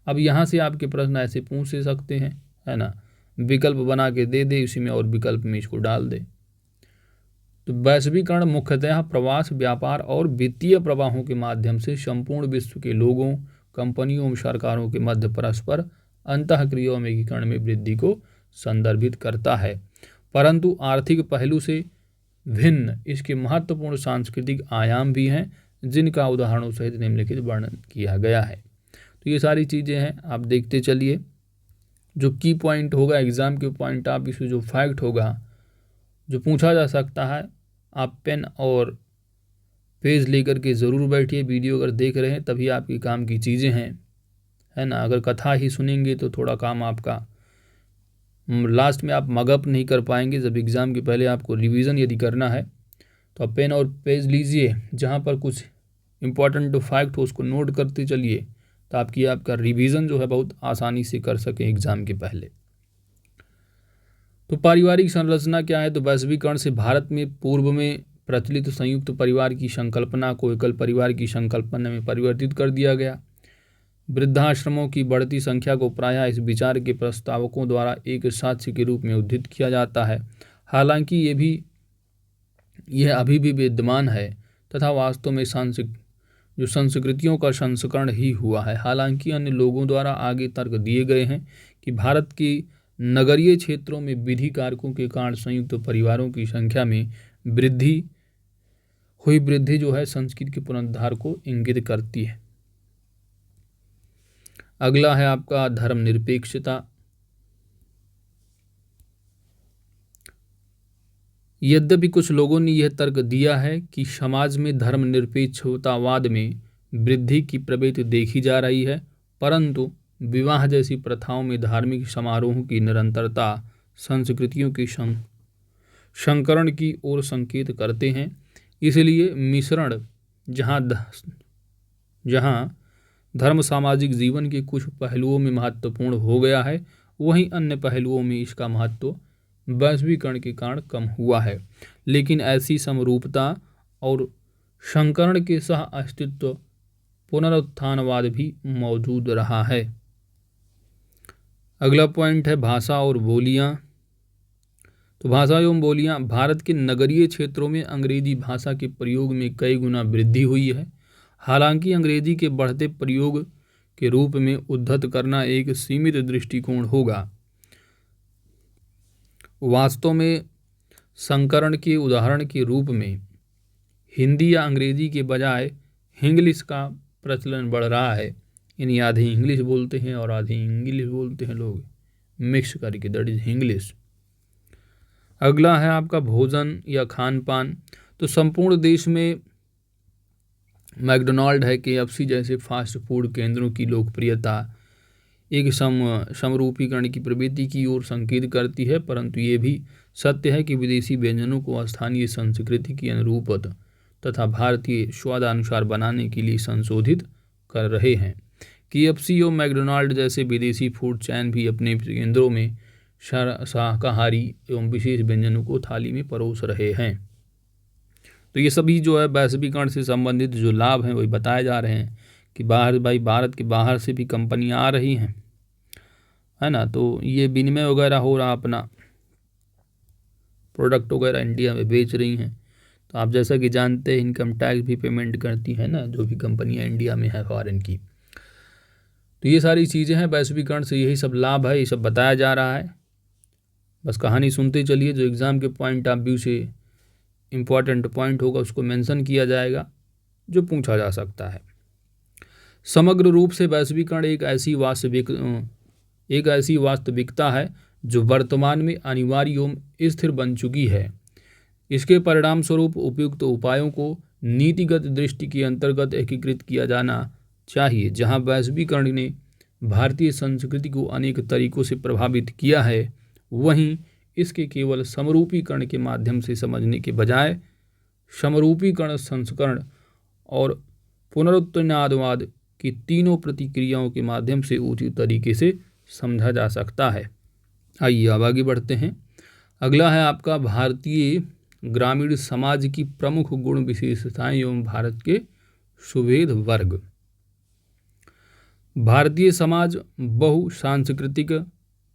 अब यहाँ से आपके प्रश्न ऐसे पूछ से सकते हैं, है ना, विकल्प बना के दे दे, इसी में और विकल्प में इसको डाल दे। तो वैश्वीकरण मुख्यतः प्रवास, व्यापार और वित्तीय प्रवाहों के माध्यम से संपूर्ण विश्व के लोगों, कंपनियों एवं सरकारों के मध्य परस्पर अंतःक्रिया में एकीकरण में वृद्धि को संदर्भित करता है, परंतु आर्थिक पहलू से भिन्न इसके महत्वपूर्ण सांस्कृतिक आयाम भी हैं, जिनका उदाहरणों सहित निम्नलिखित वर्णन किया गया है। तो ये सारी चीज़ें हैं, आप देखते चलिए। जो की पॉइंट होगा एग्जाम के पॉइंट, आप इसमें जो फैक्ट होगा जो पूछा जा सकता है, आप पेन और पेज लेकर के ज़रूर बैठिए। वीडियो अगर देख रहे हैं तभी आपकी काम की चीज़ें हैं, है ना। अगर कथा ही सुनेंगे तो थोड़ा काम आपका लास्ट में आप मगअप नहीं कर पाएंगे। जब एग्ज़ाम के पहले आपको रिवीजन यदि करना है तो आप पेन और पेज लीजिए, जहाँ पर कुछ इंपॉर्टेंट जो फैक्ट हो उसको नोट करते चलिए, तो आपका रिवीजन जो है बहुत आसानी से कर सकें एग्ज़ाम के पहले। तो पारिवारिक संरचना क्या है? तो वैश्वीकरण से भारत में पूर्व में प्रचलित संयुक्त परिवार की संकल्पना को एकल परिवार की संकल्पना में परिवर्तित कर दिया गया। वृद्धाश्रमों की बढ़ती संख्या को प्रायः इस विचार के प्रस्तावकों द्वारा एक साक्ष्य के रूप में उद्धृत किया जाता है। हालांकि यह अभी भी विद्यमान है तथा वास्तव में संस्कृतियों का संस्करण ही हुआ है। हालांकि अन्य लोगों द्वारा आगे तर्क दिए गए हैं कि भारत की नगरीय क्षेत्रों में विधि कारकों के कारण संयुक्त परिवारों की संख्या में वृद्धि जो है संस्कृति के पुनरुद्धार को इंगित करती है। अगला है आपका धर्मनिरपेक्षता। यद्यपि कुछ लोगों ने यह तर्क दिया है कि समाज में धर्मनिरपेक्षतावाद में वृद्धि की प्रवृत्ति देखी जा रही है, परंतु विवाह जैसी प्रथाओं में धार्मिक समारोहों की निरंतरता संस्कृतियों के संकरण की ओर संकेत करते हैं। इसलिए मिश्रण जहाँ धर्म सामाजिक जीवन के कुछ पहलुओं में महत्वपूर्ण हो गया है, वहीं अन्य पहलुओं में इसका महत्व वैश्वीकरण के कारण कम हुआ है। लेकिन ऐसी समरूपता और संकरण के सह अस्तित्व पुनरुत्थानवाद भी मौजूद रहा है। अगला पॉइंट है भाषा और बोलियां। तो भाषा एवं बोलियां। भारत के नगरीय क्षेत्रों में अंग्रेजी भाषा के प्रयोग में कई गुना वृद्धि हुई है। हालांकि अंग्रेजी के बढ़ते प्रयोग के रूप में उद्धत करना एक सीमित दृष्टिकोण होगा। वास्तव में संकरण के उदाहरण के रूप में हिंदी या अंग्रेजी के बजाय हिंग्लिश का प्रचलन बढ़ रहा है। यानी आधी इंग्लिश बोलते हैं और आधी इंग्लिश बोलते हैं लोग, मिक्स करके, दैट इज इंग्लिश। अगला है आपका भोजन या खान पान। तो संपूर्ण देश में मैकडोनाल्ड है, KFC जैसे फास्ट फूड केंद्रों की लोकप्रियता एक समरूपीकरण की प्रवृत्ति की ओर संकेत करती है, परंतु ये भी सत्य है कि विदेशी व्यंजनों को स्थानीय संस्कृति की अनुरूपत तथा भारतीय स्वादानुसार बनाने के लिए संशोधित कर रहे हैं। KFC और मैकडोनाल्ड जैसे विदेशी फूड चैन भी अपने केंद्रों में शाकाहारी एवं विशेष व्यंजनों को थाली में परोस रहे हैं। तो ये सभी जो है वैश्वीकरण से संबंधित जो लाभ हैं वही बताए जा रहे हैं कि भारत के बाहर से भी कंपनियां आ रही हैं, है ना। तो ये विनिमय वगैरह हो रहा, अपना प्रोडक्ट वगैरह इंडिया में बेच रही हैं। तो आप जैसा कि जानते हैं इनकम टैक्स भी पेमेंट करती हैं ना जो भी कंपनियां इंडिया में है फॉरेन की। तो ये सारी चीज़ें हैं वैश्वीकरण से, यही सब लाभ है, ये सब बताया जा रहा है। बस कहानी सुनते चलिए, जो एग्ज़ाम के पॉइंट ऑफ व्यू से इम्पॉर्टेंट पॉइंट होगा उसको मेंशन किया जाएगा जो पूछा जा सकता है। समग्र रूप से वैश्वीकरण एक ऐसी वास्तविकता है जो वर्तमान में अनिवार्य एवं स्थिर बन चुकी है। इसके परिणाम स्वरूप उपयुक्त उपायों को नीतिगत दृष्टि के अंतर्गत एकीकृत किया जाना चाहिए। जहां वैश्वीकरण ने भारतीय संस्कृति को अनेक तरीकों से प्रभावित किया है, वहीं इसके केवल समरूपीकरण के माध्यम से समझने के बजाय समरूपीकरण, संस्करण और पुनरुत्थानवाद की तीनों प्रतिक्रियाओं के माध्यम से उचित तरीके से समझा जा सकता है। आइए अब आगे बढ़ते हैं। अगला है आपका भारतीय ग्रामीण समाज की प्रमुख गुण विशेषताएं एवं भारत के सुभेद वर्ग। भारतीय समाज बहुसांस्कृतिक,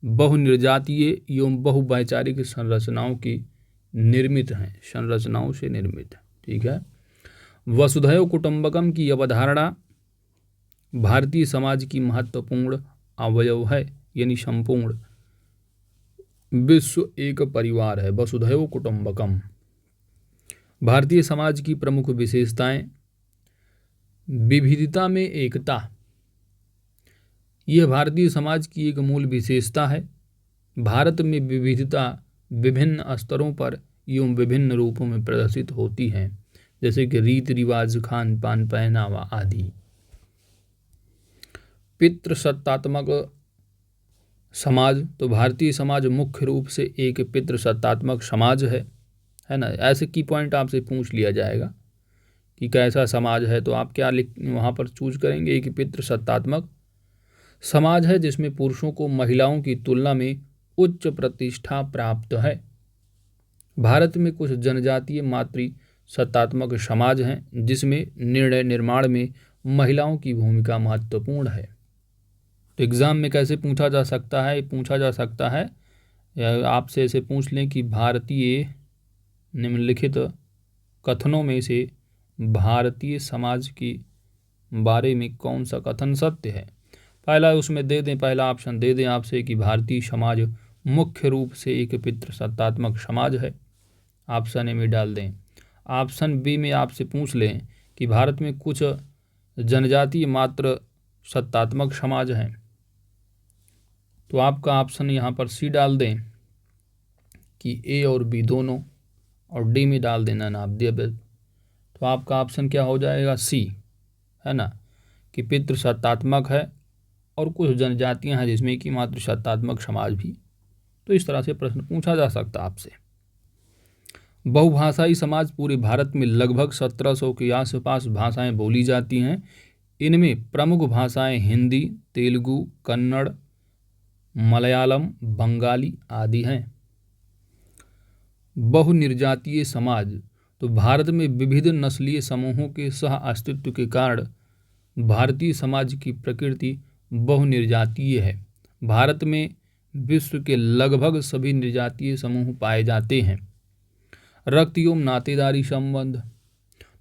बहुनिर्जातीय एवं बहुवैचारिक संरचनाओं से निर्मित है। ठीक है। वसुधैव कुटुंबकम की अवधारणा भारतीय समाज की महत्वपूर्ण अवयव है, यानी संपूर्ण विश्व एक परिवार है। वसुधैव कुटुंबकम। भारतीय समाज की प्रमुख विशेषताएं: विविधता में एकता, यह भारतीय समाज की एक मूल विशेषता है। भारत में विविधता विभिन्न स्तरों पर एवं विभिन्न रूपों में प्रदर्शित होती है, जैसे कि रीति रिवाज, खान पान, पहनावा आदि। पितृसत्तात्मक समाज, तो भारतीय समाज मुख्य रूप से एक पितृसत्तात्मक समाज है ना। ऐसे की पॉइंट आपसे पूछ लिया जाएगा कि कैसा समाज है, तो आप क्या वहाँ पर चूज करेंगे कि पितृसत्तात्मक समाज है जिसमें पुरुषों को महिलाओं की तुलना में उच्च प्रतिष्ठा प्राप्त है। भारत में कुछ जनजातीय मातृसत्तात्मक समाज हैं जिसमें निर्णय निर्माण में महिलाओं की भूमिका महत्वपूर्ण है। तो एग्ज़ाम में कैसे पूछा जा सकता है? पूछा जा सकता है आपसे ऐसे पूछ लें कि भारतीय निम्नलिखित कथनों में से भारतीय समाज के बारे में कौन सा कथन सत्य है। पहला उसमें दे दें, पहला ऑप्शन दे दें आपसे कि भारतीय समाज मुख्य रूप से एक पितृसत्तात्मक समाज है। ऑप्शन ए में डाल दें। ऑप्शन बी में आपसे पूछ लें कि भारत में कुछ जनजातीय मात्र सत्तात्मक समाज हैं, तो आपका ऑप्शन यहाँ पर सी डाल दें कि ए और बी दोनों, और डी में डाल देना नामदेव। तो आपका ऑप्शन क्या हो जाएगा? सी, है ना, कि पितृसत्तात्मक है और कुछ जनजातियां हैं जिसमें कि मातृसत्तात्मक समाज भी। तो इस तरह से प्रश्न पूछा जा सकता है आपसे। बहुभाषाई समाज, पूरे भारत में लगभग 1700 के आसपास भाषाएं बोली जाती हैं। इनमें प्रमुख भाषाएं हिंदी, तेलुगु, कन्नड़, मलयालम, बंगाली आदि हैं। बहुनिर्जातीय समाज, तो भारत में विविध नस्लीय समूहों के सह अस्तित्व के कारण भारतीय समाज की प्रकृति बहुनिर्जातीय है। भारत में विश्व के लगभग सभी निर्जातीय समूह पाए जाते हैं। रक्त एवं नातेदारी संबंध,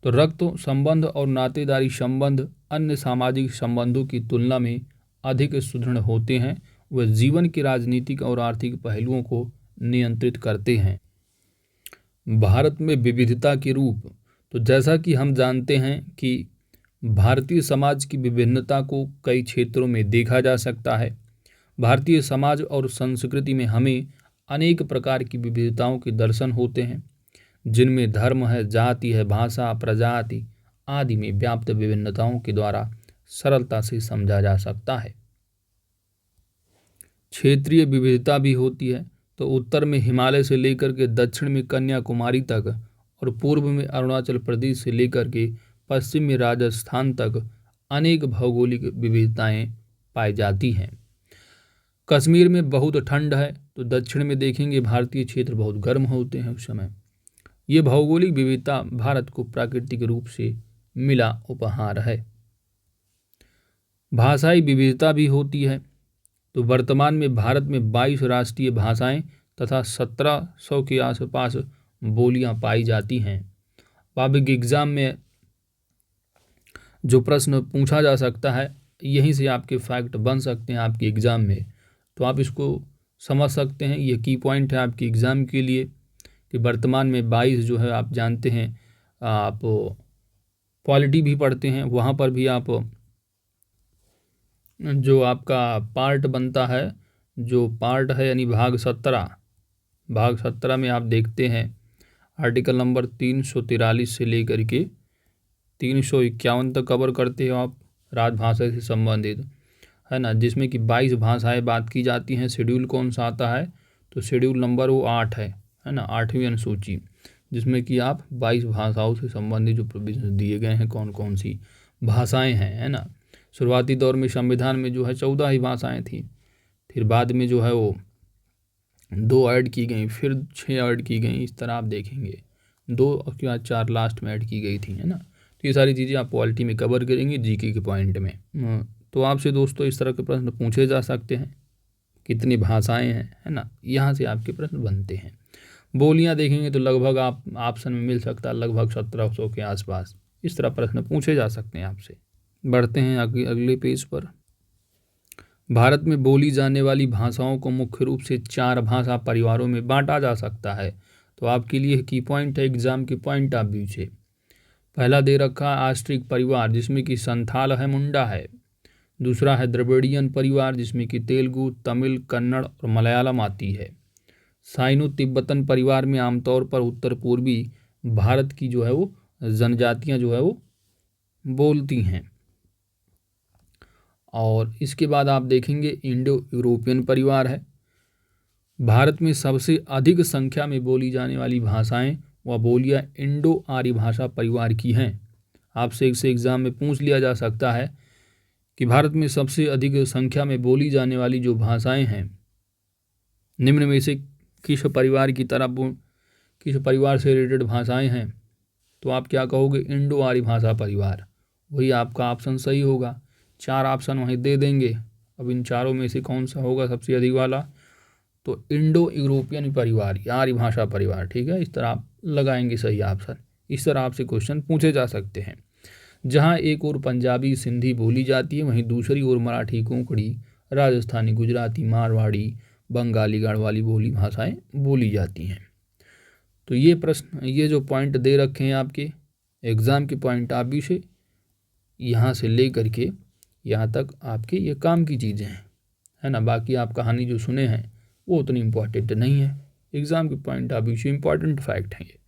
तो रक्त संबंध और नातेदारी संबंध अन्य सामाजिक संबंधों की तुलना में अधिक सुदृढ़ होते हैं। वह जीवन के राजनीतिक और आर्थिक पहलुओं को नियंत्रित करते हैं। भारत में विविधता के रूप, तो जैसा कि हम जानते हैं कि भारतीय समाज की विभिन्नता को कई क्षेत्रों में देखा जा सकता है। भारतीय समाज और संस्कृति में हमें अनेक प्रकार की विविधताओं के दर्शन होते हैं, जिनमें धर्म है, जाति है, भाषा, प्रजाति आदि में व्याप्त विभिन्नताओं के द्वारा सरलता से समझा जा सकता है। क्षेत्रीय विविधता भी होती है, तो उत्तर में हिमालय से लेकर के दक्षिण में कन्याकुमारी तक और पूर्व में अरुणाचल प्रदेश से लेकर के पश्चिम में राजस्थान तक अनेक भौगोलिक विविधताएं पाई जाती हैं। कश्मीर में बहुत ठंड है तो दक्षिण में देखेंगे भारतीय क्षेत्र बहुत गर्म होते हैं उस समय। ये भौगोलिक विविधता भारत को प्राकृतिक रूप से मिला उपहार है। भाषाई विविधता भी होती है। तो वर्तमान में भारत में 22 राष्ट्रीय भाषाएं तथा 1700 के आसपास बोलियां पाई जाती हैं। पब्लिक एग्जाम में जो प्रश्न पूछा जा सकता है, यहीं से आपके फैक्ट बन सकते हैं आपके एग्ज़ाम में, तो आप इसको समझ सकते हैं। ये की पॉइंट है आपके एग्ज़ाम के लिए कि वर्तमान में 22 जो है, आप जानते हैं, आप पॉलिटी भी पढ़ते हैं, वहाँ पर भी आप जो आपका पार्ट बनता है, जो पार्ट है यानी भाग 17 में आप देखते हैं आर्टिकल नंबर 343 से लेकर के 351 तक कवर करते हो आप राजभाषा से संबंधित, है ना, जिसमें कि 22 भाषाएं बात की जाती हैं। शेड्यूल कौन सा आता है, तो शेड्यूल नंबर वो 8 है ना, 8वीं अनुसूची, जिसमें कि आप 22 भाषाओं से संबंधित जो प्रोविजन दिए गए हैं, कौन कौन सी भाषाएं हैं, है ना। शुरुआती दौर में संविधान में जो है 14 ही भाषाएं थी, फिर बाद में जो है वो 2 ऐड की गई, फिर 6 ऐड की गई, इस तरह आप देखेंगे 2 और 4 लास्ट में ऐड की गई थी, है ना। तो ये सारी चीज़ें आप पॉलिटी में कवर करेंगे जीके के पॉइंट में। तो आपसे दोस्तों इस तरह के प्रश्न पूछे जा सकते हैं, कितनी भाषाएं हैं, है ना, यहाँ से आपके प्रश्न बनते हैं। बोलियाँ देखेंगे तो लगभग आप ऑप्शन में मिल सकता है लगभग 1700 के आसपास, इस तरह प्रश्न पूछे जा सकते हैं आपसे। बढ़ते हैं अगले पेज पर। भारत में बोली जाने वाली भाषाओं को मुख्य रूप से 4 भाषा परिवारों में बांटा जा सकता है। तो आपके लिए की पॉइंट है एग्जाम के पॉइंट ऑफ व्यू से। पहला दे रखा है आस्ट्रिक परिवार, जिसमें कि संथाल है, मुंडा है। दूसरा है द्रविड़ियन परिवार, जिसमें कि तेलुगु, तमिल, कन्नड़ और मलयालम आती है। साइनो तिब्बतन परिवार में आमतौर पर उत्तर पूर्वी भारत की जो है वो जनजातियां जो है वो बोलती हैं। और इसके बाद आप देखेंगे इंडो यूरोपियन परिवार है। भारत में सबसे अधिक संख्या में बोली जाने वाली भाषाएं व बोलियां इंडो आर्य भाषा परिवार की हैं। आपसे इससे एग्जाम में पूछ लिया जा सकता है कि भारत में सबसे अधिक संख्या में बोली जाने वाली जो भाषाएं हैं, निम्न में से किस परिवार की तरफ, किस परिवार से रिलेटेड भाषाएं हैं, तो आप क्या कहोगे, इंडो आर्य भाषा परिवार। वही आपका ऑप्शन सही होगा। 4 ऑप्शन वहीं दे देंगे, अब इन चारों में से कौन सा होगा सबसे अधिक वाला, तो इंडो यूरोपियन परिवार, आर्य भाषा परिवार, ठीक है। इस तरह आप लगाएंगे सही ऑप्शन। इस तरह आपसे क्वेश्चन पूछे जा सकते हैं। जहाँ एक और पंजाबी सिंधी बोली जाती है, वहीं दूसरी ओर मराठी, कोंकणी, राजस्थानी, गुजराती, मारवाड़ी, बंगाली, गढ़वाली बोली भाषाएं बोली जाती हैं। तो ये प्रश्न, ये जो पॉइंट दे रखे हैं आपके एग्ज़ाम के पॉइंट ऑफ व्यू से, यहाँ से ले करके यहाँ तक आपके ये काम की चीज़ें हैं, है ना। बाकी आप कहानी जो सुने हैं वो उतनी इम्पॉर्टेंट नहीं है, एग्ज़ाम के पॉइंट ऑफ व्यू से इम्पॉर्टेंट फैक्ट हैं ये।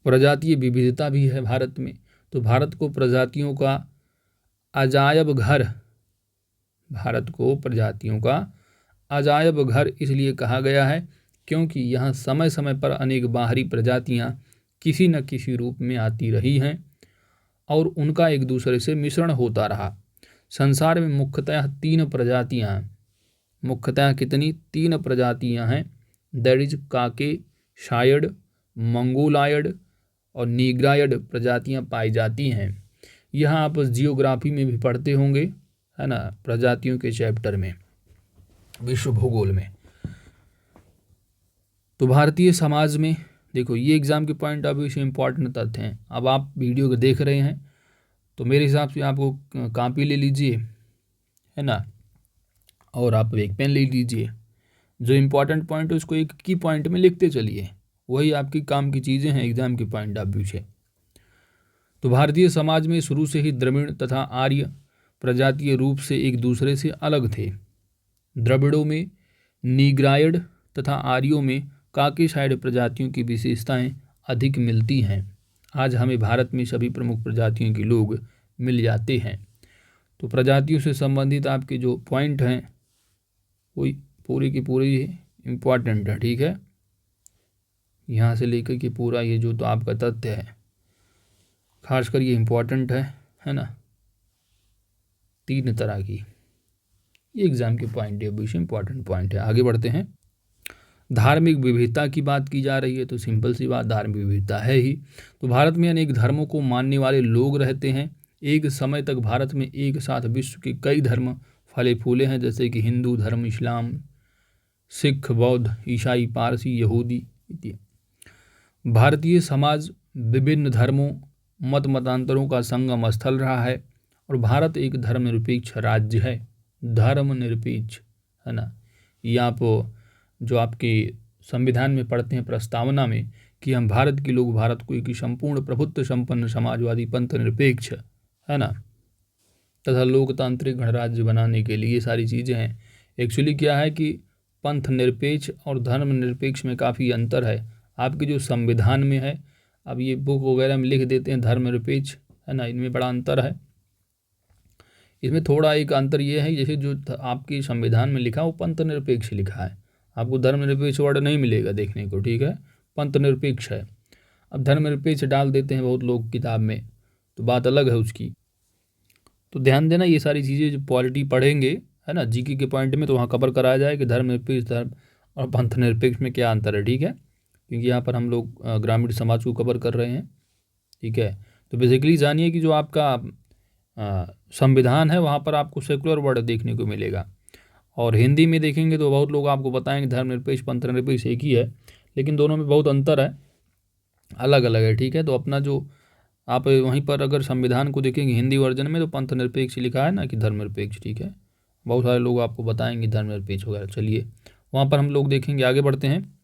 प्रजातीय विविधता भी है भारत में। तो भारत को प्रजातियों का अजायब घर, भारत को प्रजातियों का अजायब घर इसलिए कहा गया है क्योंकि यहाँ समय समय पर अनेक बाहरी प्रजातियाँ किसी न किसी रूप में आती रही हैं और उनका एक दूसरे से मिश्रण होता रहा। संसार में मुख्यतः 3 प्रजातियाँ, मुख्यतः कितनी, 3 प्रजातियाँ हैं, दैट इज काके शायड, मंगोलायड और नीग्रायड प्रजातियाँ पाई जाती हैं। यह आप जियोग्राफी में भी पढ़ते होंगे, है ना, प्रजातियों के चैप्टर में, विश्व भूगोल में। तो भारतीय समाज में देखो, ये एग्ज़ाम के पॉइंट ऑफ व्यू से इम्पॉर्टेंट तथ्य हैं। अब आप वीडियो को देख रहे हैं तो मेरे हिसाब से आपको कॉपी ले लीजिए, है ना, और आप एक पेन ले लीजिए। जो इम्पोर्टेंट पॉइंट है उसको एक की पॉइंट में लिखते चलिए, वही आपकी काम की चीज़ें हैं एग्जाम के पॉइंट ऑफ व्यू से। तो भारतीय समाज में शुरू से ही द्रविड़ तथा आर्य प्रजातीय रूप से एक दूसरे से अलग थे। द्रविड़ों में नीग्रायड तथा आर्यों में काकेशायड प्रजातियों की विशेषताएं अधिक मिलती हैं। आज हमें भारत में सभी प्रमुख प्रजातियों के लोग मिल जाते हैं। तो प्रजातियों से संबंधित आपके जो पॉइंट हैं वही पूरी की पूरी इम्पॉर्टेंट है, ठीक है। यहाँ से लेकर के पूरा ये जो तो आपका तथ्य है, खासकर ये इम्पॉर्टेंट है ना। 3 तरह की। ये एग्जाम के पॉइंट है, विषय इंपॉर्टेंट पॉइंट है। आगे बढ़ते हैं। धार्मिक विविधता की बात की जा रही है, तो सिंपल सी बात, धार्मिक विविधता है ही। तो भारत में अनेक धर्मों को मानने वाले लोग रहते हैं। एक समय तक भारत में एक साथ विश्व के कई धर्म फले फूले हैं, जैसे कि हिंदू धर्म, इस्लाम, सिख, बौद्ध, ईसाई, पारसी, यहूदी इत्यादि। भारतीय समाज विभिन्न धर्मों मत मतांतरों का संगम स्थल रहा है और भारत एक धर्मनिरपेक्ष राज्य है। धर्मनिरपेक्ष है ना। ये आप जो आपके संविधान में पढ़ते हैं प्रस्तावना में कि हम भारत के लोग भारत को एक संपूर्ण प्रभुत्व संपन्न समाजवादी पंथ निरपेक्ष है ना तथा लोकतांत्रिक गणराज्य बनाने के लिए, ये सारी चीज़ें हैं। एक्चुअली क्या है कि पंथ निरपेक्ष और धर्म निरपेक्ष में काफ़ी अंतर है। आपके जो संविधान में है, अब ये बुक वगैरह में लिख देते हैं धर्म निरपेक्ष है ना, इनमें बड़ा अंतर है। इसमें थोड़ा एक अंतर ये है, जैसे जो आपके संविधान में लिखा वो पंथ निरपेक्ष लिखा है, आपको धर्मनिरपेक्ष वर्ड नहीं मिलेगा देखने को, ठीक है, पंथ निरपेक्ष है। अब धर्मनिरपेक्ष डाल देते हैं बहुत लोग किताब में, तो बात अलग है उसकी। तो ध्यान देना, ये सारी चीज़ें जो पॉलिटी पढ़ेंगे है ना जीके के पॉइंट में, तो वहाँ कवर कराया जाए कि धर्मनिरपेक्ष धर्म और पंथ निरपेक्ष में क्या अंतर है, ठीक है, क्योंकि यहाँ पर हम लोग ग्रामीण समाज को कवर कर रहे हैं, ठीक है। तो बेसिकली जानिए कि जो आपका संविधान है वहाँ पर आपको सेकुलर वर्ड देखने को मिलेगा, और हिंदी में देखेंगे तो बहुत लोग आपको बताएंगे धर्मनिरपेक्ष पंथ निरपेक्ष एक ही है, लेकिन दोनों में बहुत अंतर है, अलग अलग है, ठीक है। तो अपना जो आप वहीं पर अगर संविधान को देखेंगे हिंदी वर्जन में तो पंथ निरपेक्ष लिखा है ना कि धर्मनिरपेक्ष, ठीक है। बहुत सारे लोग आपको बताएंगे धर्मनिरपेक्ष वगैरह। चलिए वहाँ पर हम लोग देखेंगे, आगे बढ़ते हैं।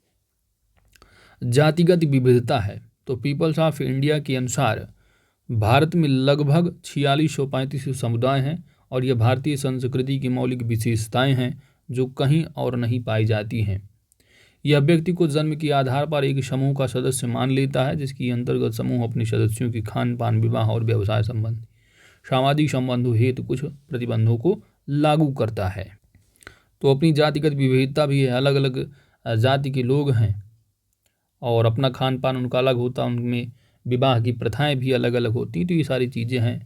जातिगत विविधता है, तो पीपल्स ऑफ इंडिया के अनुसार भारत में लगभग 4635 समुदाय हैं और यह भारतीय संस्कृति की मौलिक विशेषताएं हैं जो कहीं और नहीं पाई जाती हैं। यह व्यक्ति को जन्म के आधार पर एक समूह का सदस्य मान लेता है, जिसके अंतर्गत समूह अपने सदस्यों की खान पान, विवाह और व्यवसाय संबंधी सामाजिक संबंधों हेतु कुछ प्रतिबंधों को लागू करता है। तो अपनी जातिगत विविधता भी है, अलग अलग जाति के लोग हैं और अपना खान पान उनका अलग होता है, उनमें विवाह की प्रथाएं भी अलग अलग होती, तो ये सारी चीज़ें हैं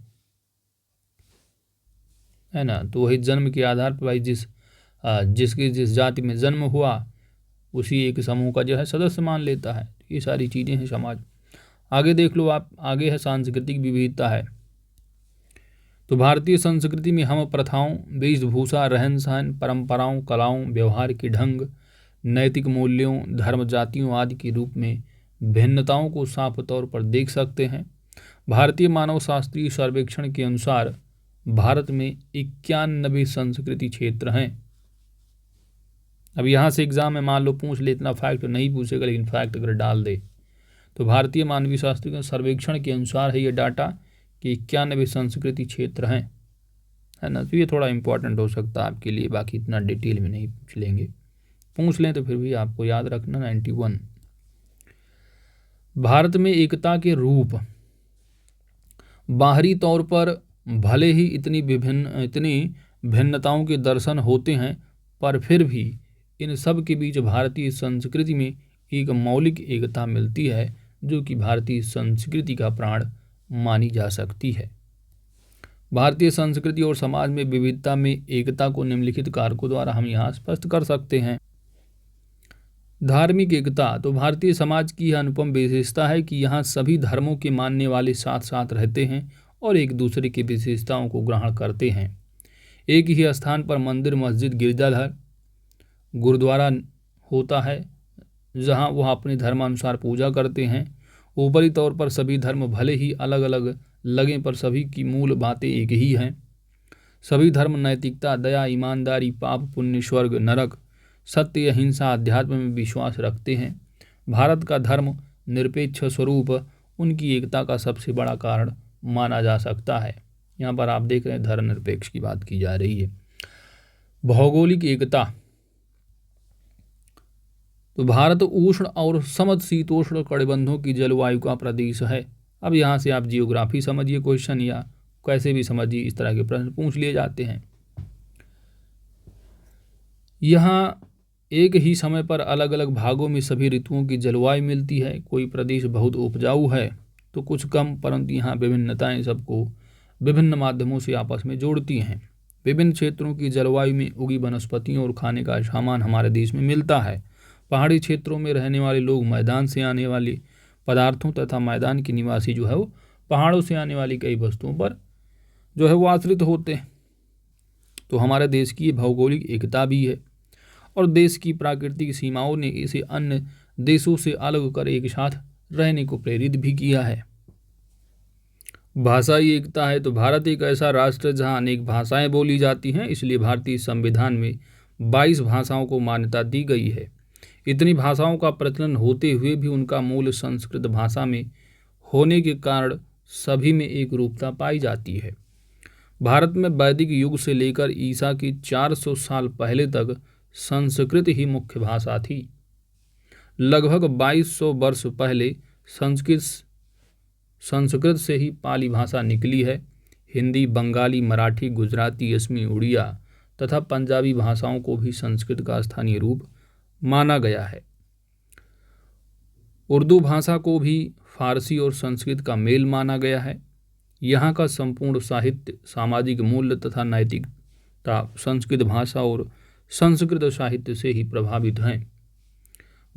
है ना। तो वही जन्म के आधार पर भाई जिस जाति में जन्म हुआ उसी एक समूह का जो है सदस्य मान लेता है। ये सारी चीज़ें हैं समाज। आगे देख लो आप, आगे है सांस्कृतिक विविधता है। तो भारतीय संस्कृति में हम प्रथाओं, वेशभूषा, रहन सहन, परंपराओं, कलाओं, व्यवहार के ढंग, नैतिक मूल्यों, धर्म, जातियों आदि के रूप में भिन्नताओं को साफ तौर पर देख सकते हैं। भारतीय मानव शास्त्रीय सर्वेक्षण के अनुसार भारत में 91 संस्कृति क्षेत्र हैं। अब यहाँ से एग्जाम में मान लो पूछ ले, इतना फैक्ट नहीं पूछेगा, लेकिन फैक्ट अगर डाल दे तो भारतीय मानवीय शास्त्रीय सर्वेक्षण के अनुसार है ये डाटा कि 91 संस्कृति क्षेत्र हैं, है ना। तो ये थोड़ा इंपॉर्टेंट हो सकता है आपके लिए, बाकी इतना डिटेल में नहीं पूछ लेंगे, पूछ लें तो फिर भी आपको याद रखना 91। भारत में एकता के रूप, बाहरी तौर पर भले ही इतनी भिन्नताओं के दर्शन होते हैं, पर फिर भी इन सब के बीच भारतीय संस्कृति में एक मौलिक एकता मिलती है जो कि भारतीय संस्कृति का प्राण मानी जा सकती है। भारतीय संस्कृति और समाज में विविधता में एकता को निम्नलिखित कारकों द्वारा हम यहाँ स्पष्ट कर सकते हैं। धार्मिक एकता, तो भारतीय समाज की यह अनुपम विशेषता है कि यहाँ सभी धर्मों के मानने वाले साथ साथ रहते हैं और एक दूसरे की विशेषताओं को ग्रहण करते हैं। एक ही स्थान पर मंदिर, मस्जिद, गिरजाघर, गुरुद्वारा होता है जहाँ वह अपने धर्मानुसार पूजा करते हैं। ऊपरी तौर पर सभी धर्म भले ही अलग अलग लगें, पर सभी की मूल बातें एक ही हैं। सभी धर्म नैतिकता, दया, ईमानदारी, पाप पुण्य, स्वर्ग नरक, सत्य, अहिंसा, अध्यात्म में विश्वास रखते हैं। भारत का धर्म निरपेक्ष स्वरूप उनकी एकता का सबसे बड़ा कारण माना जा सकता है। यहाँ पर आप देख रहे हैं धर्मनिरपेक्ष की बात की जा रही है। भौगोलिक एकता, तो भारत उष्ण और समशीतोष्ण कटिबंधों की जलवायु का प्रदेश है। अब यहाँ से आप जियोग्राफी समझिए क्वेश्चन, या कैसे भी समझिए, इस तरह के प्रश्न पूछ लिए जाते हैं। यहाँ एक ही समय पर अलग अलग भागों में सभी ऋतुओं की जलवायु मिलती है। कोई प्रदेश बहुत उपजाऊ है तो कुछ कम, परंतु यहाँ विभिन्नताएं सबको विभिन्न माध्यमों से आपस में जोड़ती हैं। विभिन्न क्षेत्रों की जलवायु में उगी वनस्पतियों और खाने का सामान हमारे देश में मिलता है। पहाड़ी क्षेत्रों में रहने वाले लोग मैदान से आने वाले पदार्थों तथा मैदान के निवासी जो है वो पहाड़ों से आने वाली कई वस्तुओं पर जो है वो आश्रित होते हैं। तो हमारे देश की भौगोलिक एकता भी है और देश की प्राकृतिक सीमाओं ने इसे अन्य देशों से अलग कर एक साथ रहने को प्रेरित भी किया है। भाषाई एकता है तो भारत एक ऐसा राष्ट्र है जहाँ अनेक भाषाएं बोली जाती हैं, इसलिए भारतीय संविधान में 22 भाषाओं को मान्यता दी गई है। इतनी भाषाओं का प्रचलन होते हुए भी उनका मूल संस्कृत भाषा में होने के कारण सभी में एक रूपता पाई जाती है। भारत में वैदिक युग से लेकर ईसा की 400 साल पहले तक संस्कृत ही मुख्य भाषा थी। लगभग 2200 वर्ष पहले संस्कृत से ही पाली भाषा निकली है। हिंदी, बंगाली, मराठी, गुजराती, असमी, उड़िया तथा पंजाबी भाषाओं को भी संस्कृत का स्थानीय रूप माना गया है। उर्दू भाषा को भी फारसी और संस्कृत का मेल माना गया है। यहाँ का संपूर्ण साहित्य, सामाजिक मूल्य तथा नैतिकता संस्कृत भाषा और संस्कृत साहित्य से ही प्रभावित हैं।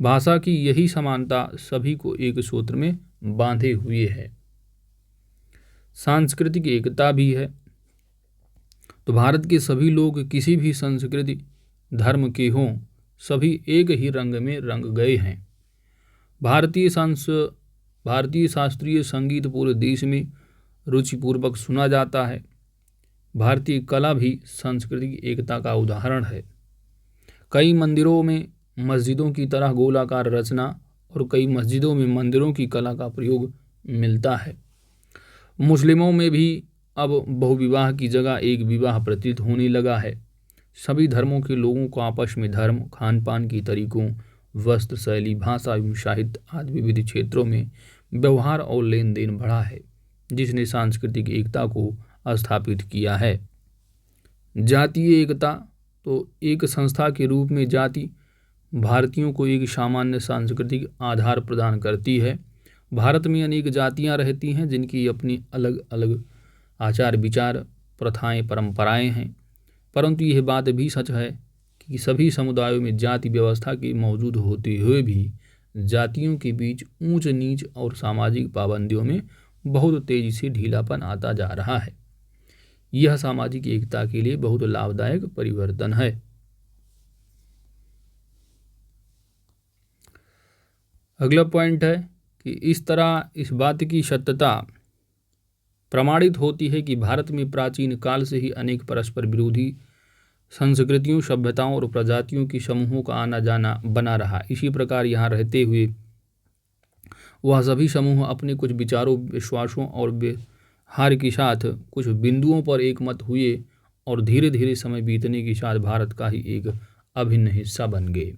भाषा की यही समानता सभी को एक सूत्र में बांधे हुए है। सांस्कृतिक एकता भी है तो भारत के सभी लोग किसी भी संस्कृति धर्म के हों, सभी एक ही रंग में रंग गए हैं। भारतीय शास्त्रीय संगीत पूरे देश में रुचिपूर्वक सुना जाता है। भारतीय कला भी सांस्कृतिक एकता का उदाहरण है। कई मंदिरों में मस्जिदों की तरह गोलाकार रचना और कई मस्जिदों में मंदिरों की कला का प्रयोग मिलता है। मुस्लिमों में भी अब बहुविवाह की जगह एक विवाह प्रतीत होने लगा है। सभी धर्मों के लोगों को आपस में धर्म, खान पान की तरीकों, वस्त्र शैली, भाषा एवं साहित्य आदि विविध क्षेत्रों में व्यवहार और लेन देन बढ़ा है, जिसने सांस्कृतिक एकता को स्थापित किया है। जातीय एकता तो एक संस्था के रूप में जाति भारतीयों को एक सामान्य सांस्कृतिक आधार प्रदान करती है। भारत में अनेक जातियां रहती हैं जिनकी अपनी अलग अलग आचार विचार, प्रथाएं, परंपराएं हैं, परंतु यह बात भी सच है कि सभी समुदायों में जाति व्यवस्था के मौजूद होते हुए भी जातियों के बीच ऊंच नीच और सामाजिक पाबंदियों में बहुत तेजी से ढीलापन आता जा रहा है। यह सामाजिक एकता के लिए बहुत लाभदायक परिवर्तन है। अगला पॉइंट है कि इस तरह इस बात की सत्यता प्रमाणित होती है कि भारत में प्राचीन काल से ही अनेक परस्पर विरोधी संस्कृतियों, सभ्यताओं और प्रजातियों की समूहों का आना जाना बना रहा। इसी प्रकार यहाँ रहते हुए वह सभी समूह अपने कुछ विचारों, विश्वासों और व्यवहार के साथ कुछ बिंदुओं पर एकमत हुए और धीरे धीरे समय बीतने के साथ भारत का ही एक अभिन्न हिस्सा बन गए।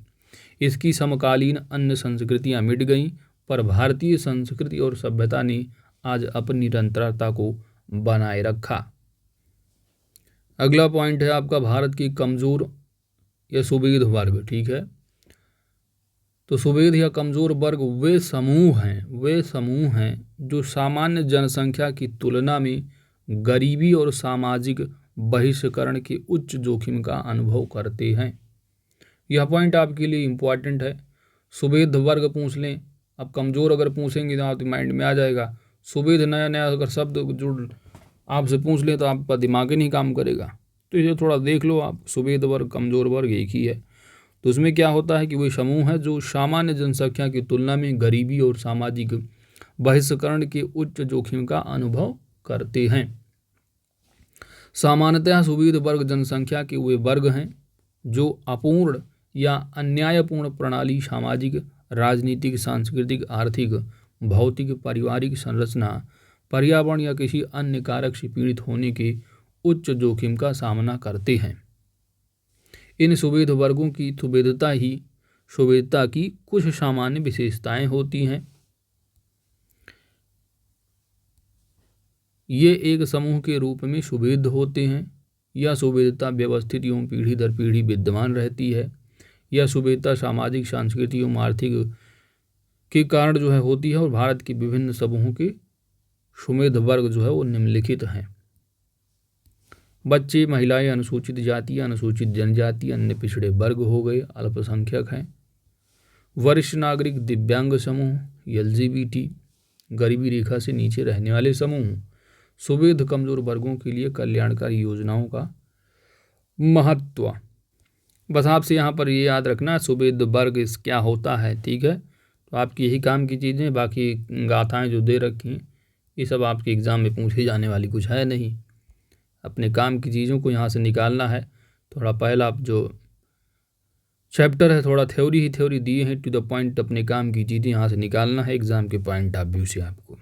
इसकी समकालीन अन्य संस्कृतियां मिट गईं, पर भारतीय संस्कृति और सभ्यता ने आज अपनी निरंतरता को बनाए रखा। अगला पॉइंट है आपका भारत की कमजोर या सुवेद वर्ग। ठीक है, तो सुवेद या कमजोर वर्ग वे समूह हैं जो सामान्य जनसंख्या की तुलना में गरीबी और सामाजिक बहिष्करण के उच्च जोखिम का अनुभव करते हैं। यह पॉइंट आपके लिए इम्पॉर्टेंट है। सुवेद वर्ग पूछ लें, अब कमज़ोर अगर पूछेंगे तो आपके माइंड में आ जाएगा। सुवेद नया नया अगर शब्द जो आपसे पूछ लें तो आपका दिमाग ही नहीं काम करेगा, तो इसे थोड़ा देख लो आप। सुवेद वर्ग, कमज़ोर वर्ग एक ही है। तो उसमें क्या होता है कि वही समूह है जो सामान्य जनसंख्या की तुलना में गरीबी और सामाजिक बहिष्करण के उच्च जोखिम का अनुभव करते हैं। सामान्यतः सुवेद वर्ग जनसंख्या के वे वर्ग हैं जो अपूर्ण या अन्यायपूर्ण प्रणाली, सामाजिक, राजनीतिक, सांस्कृतिक, आर्थिक, भौतिक, पारिवारिक संरचना, पर्यावरण या किसी अन्य कारक से पीड़ित होने के उच्च जोखिम का सामना करते हैं। इन सुवेद वर्गों की सुवेदता की कुछ सामान्य विशेषताएं होती हैं। ये एक समूह के रूप में सुवेद होते हैं। यह सुवेदता व्यवस्थित एवं पीढ़ी दर पीढ़ी विद्यमान रहती है। यह सुवेदता सामाजिक, सांस्कृतिक एवं आर्थिक के कारण जो है होती है। और भारत के विभिन्न समूहों के सुवेद वर्ग जो है वो निम्नलिखित हैं। बच्चे, महिलाएं, अनुसूचित जाति, अनुसूचित जनजाति, अन्य पिछड़े वर्ग हो गए, अल्पसंख्यक हैं, वरिष्ठ नागरिक, दिव्यांग समूह, LGBT, गरीबी रेखा से नीचे रहने वाले समूह, सुविध कमजोर वर्गों के लिए कल्याणकारी योजनाओं का महत्व। बस आपसे यहाँ पर ये याद रखना सुविध वर्ग क्या होता है, ठीक है। तो आपकी यही काम की चीज़ें, बाकी गाथाएं जो दे रखी हैं ये सब आपके एग्ज़ाम में पूछे जाने वाली कुछ है नहीं। अपने काम की चीज़ों को यहाँ से निकालना है। थोड़ा पहला जो चैप्टर है थोड़ा थ्योरी ही थ्योरी दिए हैं, टू द पॉइंट अपने काम की चीज़ें यहाँ से निकालना है एग्ज़ाम के पॉइंट ऑफ व्यू से आपको।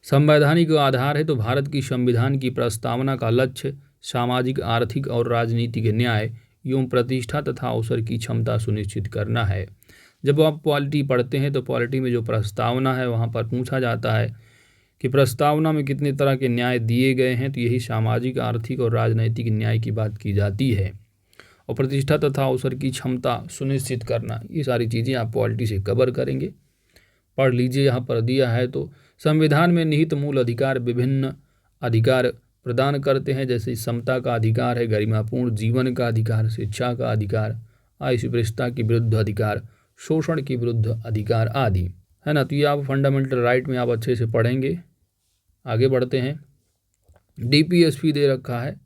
संवैधानिक आधार है तो भारत की संविधान की प्रस्तावना का लक्ष्य सामाजिक, आर्थिक और राजनीतिक न्याय एवं प्रतिष्ठा तथा अवसर की क्षमता सुनिश्चित करना है। जब आप पॉलिटी पढ़ते हैं तो पॉलिटी में जो प्रस्तावना है वहाँ पर पूछा जाता है कि प्रस्तावना में कितने तरह के न्याय दिए गए हैं, तो यही सामाजिक, आर्थिक और राजनीतिक न्याय की बात की जाती है। और प्रतिष्ठा तथा अवसर की क्षमता सुनिश्चित करना, ये सारी चीज़ें आप पॉलिटी से कवर करेंगे। पढ़ लीजिए, यहाँ पर दिया है। तो संविधान में निहित मूल अधिकार विभिन्न अधिकार प्रदान करते हैं, जैसे समता का अधिकार है, गरिमापूर्ण जीवन का अधिकार, शिक्षा का अधिकार, अस्पृश्यता के विरुद्ध अधिकार, शोषण के विरुद्ध अधिकार आदि, है ना। तो ये आप फंडामेंटल राइट में आप अच्छे से पढ़ेंगे। आगे बढ़ते हैं। DPSP दे रखा है,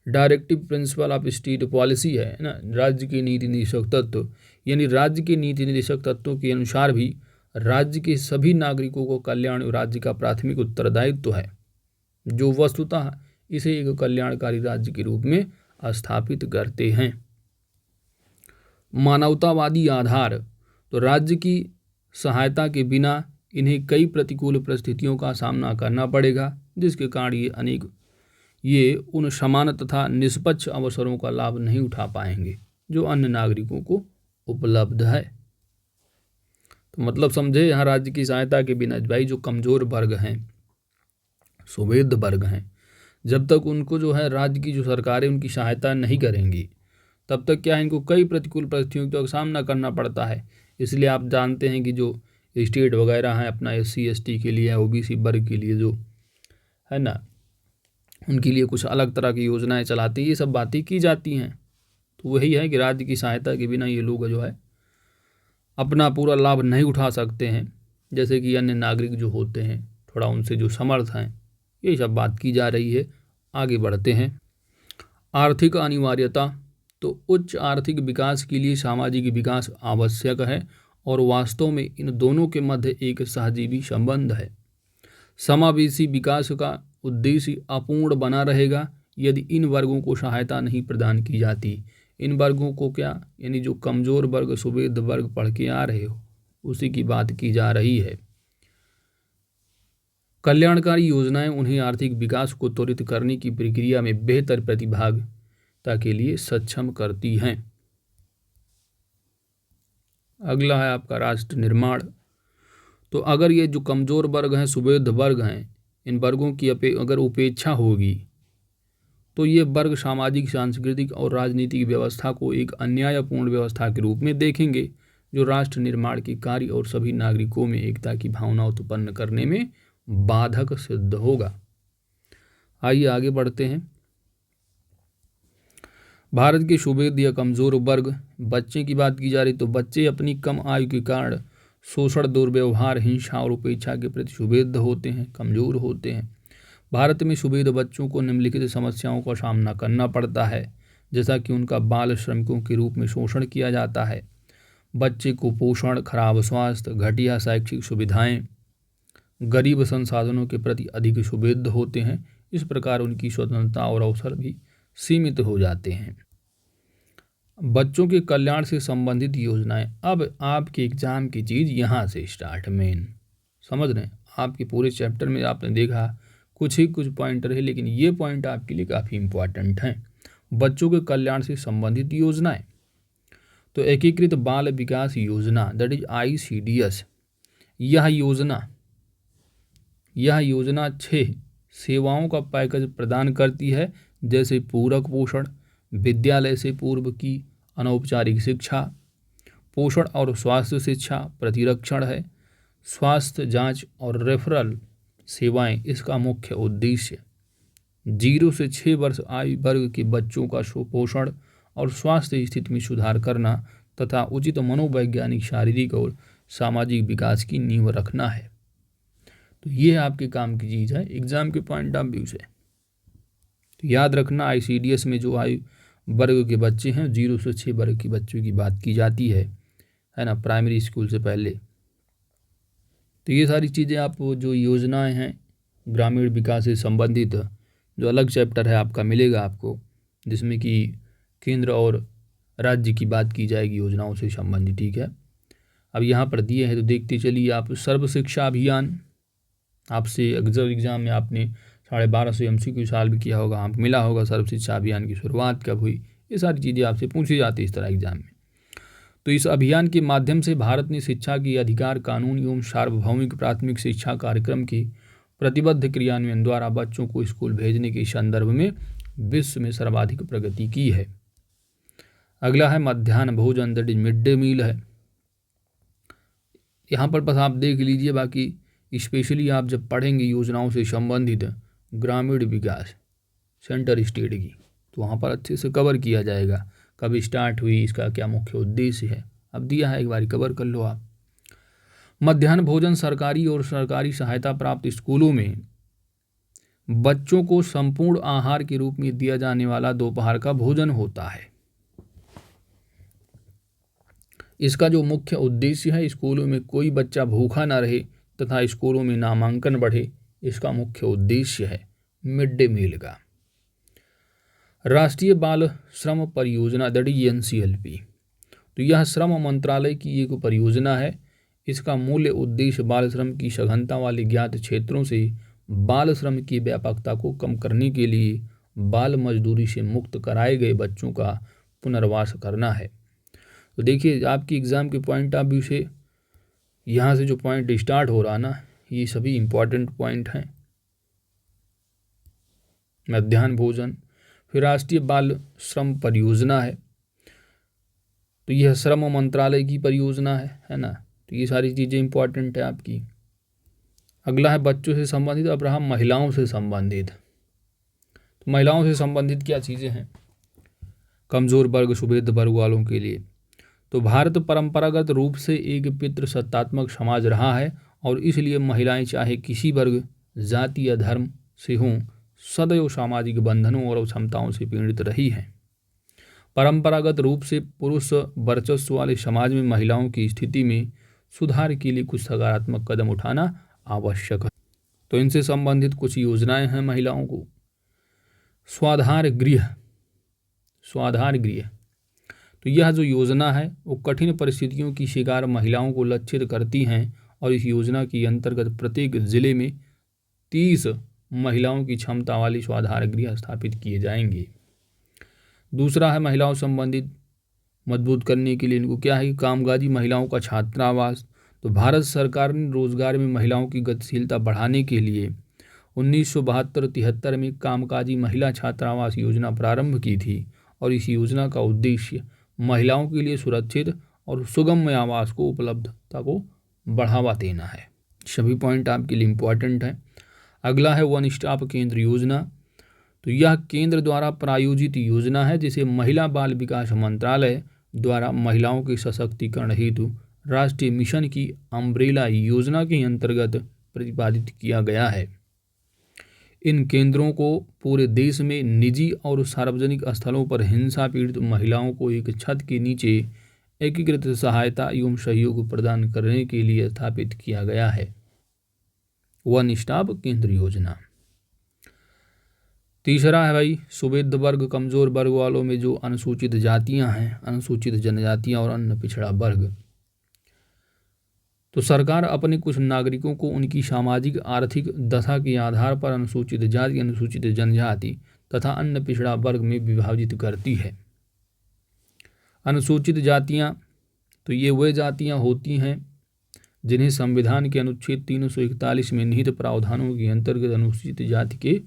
directive principle of state policy है ना, राज्य के नीति निर्देशक तत्व, यानी राज्य के नीति निर्देशक तत्वों के अनुसार भी राज्य के सभी नागरिकों को कल्याण राज्य का प्राथमिक उत्तरदायित्व है, जो वस्तुतः इसे एक कल्याणकारी राज्य के रूप में स्थापित करते हैं। मानवतावादी आधार, तो राज्य की सहायता के बिना इन्हें कई प्रतिकूल परिस्थितियों का सामना करना पड़ेगा, जिसके कारण ये उन समान तथा निष्पक्ष अवसरों का लाभ नहीं उठा पाएंगे जो अन्य नागरिकों को उपलब्ध है। तो मतलब समझे, यहाँ राज्य की सहायता के बिना भाई जो कमज़ोर वर्ग हैं, सुवेद वर्ग हैं, जब तक उनको जो है राज्य की जो सरकारें उनकी सहायता नहीं करेंगी तब तक क्या है, इनको कई प्रतिकूल परिस्थितियों का सामना करना पड़ता है। इसलिए आप जानते हैं कि जो स्टेट वगैरह हैं अपना SC ST के लिए, OBC वर्ग के लिए जो है ना, उनके लिए कुछ अलग तरह की योजनाएं चलाती, ये सब बातें की जाती हैं। तो वही है कि राज्य की सहायता के बिना ये लोग जो है अपना पूरा लाभ नहीं उठा सकते हैं, जैसे कि अन्य नागरिक जो होते हैं थोड़ा उनसे जो समर्थ हैं, ये सब बात की जा रही है। आगे बढ़ते हैं। आर्थिक अनिवार्यता, तो उच्च आर्थिक विकास के लिए सामाजिक विकास आवश्यक है और वास्तव में इन दोनों के मध्य एक सहजीवी संबंध है। समावेशी विकास का उद्देश्य अपूर्ण बना रहेगा यदि इन वर्गों को सहायता नहीं प्रदान की जाती। इन वर्गों को क्या, यानी जो कमज़ोर वर्ग, सुवेद वर्ग पढ़ के आ रहे हो उसी की बात की जा रही है। कल्याणकारी योजनाएं उन्हें आर्थिक विकास को त्वरित करने की प्रक्रिया में बेहतर प्रतिभागिता के लिए सक्षम करती हैं। अगला है आपका राष्ट्र निर्माण। तो अगर ये जो कमज़ोर वर्ग हैं, सुवेद वर्ग हैं, इन वर्गों की अगर उपेक्षा होगी तो ये वर्ग सामाजिक, सांस्कृतिक और राजनीतिक व्यवस्था को एक अन्यायपूर्ण व्यवस्था के रूप में देखेंगे, जो राष्ट्र निर्माण के कार्य और सभी नागरिकों में एकता की भावना उत्पन्न करने में बाधक सिद्ध होगा। आइए आगे बढ़ते हैं। भारत के सुवेद या कमज़ोर वर्ग, बच्चे की बात की जा रही तो बच्चे अपनी कम आयु के कारण शोषण, दुर्व्यवहार, हिंसा और उपेक्षा के प्रति सुवेद होते हैं, कमज़ोर होते हैं। भारत में सुवेद बच्चों को निम्नलिखित समस्याओं का सामना करना पड़ता है, जैसा कि उनका बाल श्रमिकों के रूप में शोषण किया जाता है, बच्चे कुपोषण, खराब स्वास्थ्य, घटिया शैक्षिक सुविधाएं, गरीब संसाधनों के प्रति अधिक सुवेद होते हैं। इस प्रकार उनकी स्वतंत्रता और अवसर भी सीमित हो जाते हैं। बच्चों के कल्याण से संबंधित योजनाएं, अब आपके एग्जाम की चीज़ यहाँ से स्टार्ट, मेन समझ रहे हैं। आपके पूरे चैप्टर में आपने देखा कुछ पॉइंट रहे, लेकिन ये पॉइंट आपके लिए काफ़ी इंपॉर्टेंट हैं। बच्चों के कल्याण से संबंधित योजनाएं, तो एकीकृत बाल विकास योजना दैट इज ICDS, यह योजना 6 सेवाओं का पैकेज प्रदान करती है, जैसे पूरक पोषण, विद्यालय से पूर्व की अनौपचारिक शिक्षा, पोषण और स्वास्थ्य शिक्षा, प्रतिरक्षण है, स्वास्थ्य जांच और रेफरल सेवाएं इसका मुख्य उद्देश्य। 0 से 6 वर्ष आयु वर्ग के बच्चों का सुपोषण और स्वास्थ्य स्थिति में सुधार करना तथा उचित मनोवैज्ञानिक, शारीरिक और सामाजिक विकास की नींव रखना है। तो ये आपके काम की चीज़ है एग्जाम के पॉइंट ऑफ व्यू से। तो याद रखना, ICDS में जो आयु वर्ग के बच्चे हैं 0 से 6 वर्ग के बच्चों की बात की जाती है ना, प्राइमरी स्कूल से पहले। तो ये सारी चीज़ें आप जो योजनाएं हैं ग्रामीण विकास से संबंधित, जो अलग चैप्टर है आपका मिलेगा आपको, जिसमें कि केंद्र और राज्य की बात की जाएगी योजनाओं से संबंधित। ठीक है, अब यहाँ पर दिए हैं तो देखते चलिए आप। सर्व शिक्षा अभियान, आपसे अक्सर एग्जाम में आपने 1250 MCQ साल भी किया होगा, आप मिला होगा सर्व शिक्षा अभियान की शुरुआत कब हुई, ये सारी चीज़ें आपसे पूछी जाती है इस तरह एग्जाम में। तो इस अभियान के माध्यम से भारत ने शिक्षा की अधिकार कानून एवं सार्वभौमिक प्राथमिक शिक्षा कार्यक्रम की प्रतिबद्ध क्रियान्वयन द्वारा बच्चों को स्कूल भेजने के संदर्भ में विश्व में सर्वाधिक प्रगति की है। अगला है मध्याह्न भोजन, that is mid day meal है। यहाँ पर बस आप देख लीजिए, बाकी स्पेशली आप जब पढ़ेंगे योजनाओं से संबंधित ग्रामीण विकास सेंटर स्टेट की, तो वहाँ पर अच्छे से कवर किया जाएगा, कब स्टार्ट हुई, इसका क्या मुख्य उद्देश्य है, अब दिया है, एक बार कवर कर लो आप। मध्याह्न भोजन सरकारी और सरकारी सहायता प्राप्त स्कूलों में बच्चों को संपूर्ण आहार के रूप में दिया जाने वाला दोपहर का भोजन होता है। इसका जो मुख्य उद्देश्य है, स्कूलों में कोई बच्चा भूखा न रहे तथा स्कूलों में नामांकन बढ़े, इसका मुख्य उद्देश्य है मिड डे मील का। राष्ट्रीय बाल श्रम परियोजना, दैट इज NCLP, तो यह श्रम मंत्रालय की एक परियोजना है। इसका मूल उद्देश्य बाल श्रम की सघनता वाले ज्ञात क्षेत्रों से बाल श्रम की व्यापकता को कम करने के लिए बाल मजदूरी से मुक्त कराए गए बच्चों का पुनर्वास करना है। तो देखिए आपकी एग्ज़ाम के पॉइंट ऑफ व्यू से यहाँ से जो पॉइंट स्टार्ट हो रहा ना, ये सभी इम्पॉर्टेंट पॉइंट हैं। मध्याह्न भोजन, फिर राष्ट्रीय बाल श्रम परियोजना है, तो यह श्रम मंत्रालय की परियोजना है ना, तो ये सारी चीज़ें इंपॉर्टेंट है आपकी। अगला है बच्चों से संबंधित, अब रहा महिलाओं से संबंधित। तो महिलाओं से संबंधित क्या चीज़ें हैं कमज़ोर वर्ग, सुवेद वर्ग वालों के लिए। तो भारत परंपरागत रूप से एक पितृसत्तात्मक समाज रहा है और इसलिए महिलाएं चाहे किसी वर्ग, जाति या धर्म से हों, सदैव सामाजिक बंधनों और क्षमताओं से पीड़ित रही हैं। परंपरागत रूप से पुरुष वर्चस्व वाले समाज में महिलाओं की स्थिति में सुधार के लिए कुछ सकारात्मक कदम उठाना आवश्यक है। तो इनसे संबंधित कुछ योजनाएं हैं महिलाओं को। स्वाधार गृह, तो यह जो योजना है वो कठिन परिस्थितियों की शिकार महिलाओं को लक्षित करती हैं और इस योजना के अंतर्गत प्रत्येक जिले में 30 महिलाओं की क्षमता वाली स्वाधार गृह स्थापित किए जाएंगे। दूसरा है महिलाओं संबंधित मजबूत करने के लिए इनको क्या है कि कामकाजी महिलाओं का छात्रावास। तो भारत सरकार ने रोजगार में महिलाओं की गतिशीलता बढ़ाने के लिए 1972-73 में कामकाजी महिला छात्रावास योजना प्रारंभ की थी और इस योजना का उद्देश्य महिलाओं के लिए सुरक्षित और सुगम्य आवास को उपलब्धता को बढ़ावा देना है। सभी पॉइंट आपके लिए इम्पॉर्टेंट हैं। अगला है वन स्टॉप केंद्र योजना, तो यह केंद्र द्वारा प्रायोजित योजना है जिसे महिला बाल विकास मंत्रालय द्वारा महिलाओं के सशक्तिकरण हेतु राष्ट्रीय मिशन की अम्ब्रेला योजना के अंतर्गत प्रतिपादित किया गया है। इन केंद्रों को पूरे देश में निजी और सार्वजनिक स्थलों पर हिंसा पीड़ित महिलाओं को एक छत के नीचे एकीकृत सहायता एवं सहयोग प्रदान करने के लिए स्थापित किया गया है। वन स्टॉप केंद्र योजना। तीसरा है भाई सुवेद वर्ग, कमजोर वर्ग वालों में जो अनुसूचित जातियां हैं, अनुसूचित जनजातियां और अन्य पिछड़ा वर्ग। तो सरकार अपने कुछ नागरिकों को उनकी सामाजिक आर्थिक दशा के आधार पर अनुसूचित जाति, अनुसूचित जनजाति तथा अन्य पिछड़ा वर्ग में विभाजित करती है। अनुसूचित जातियां, तो ये वे जातियां होती हैं जिन्हें संविधान के अनुच्छेद 341 में निहित प्रावधानों के अंतर्गत अनुसूचित जाति के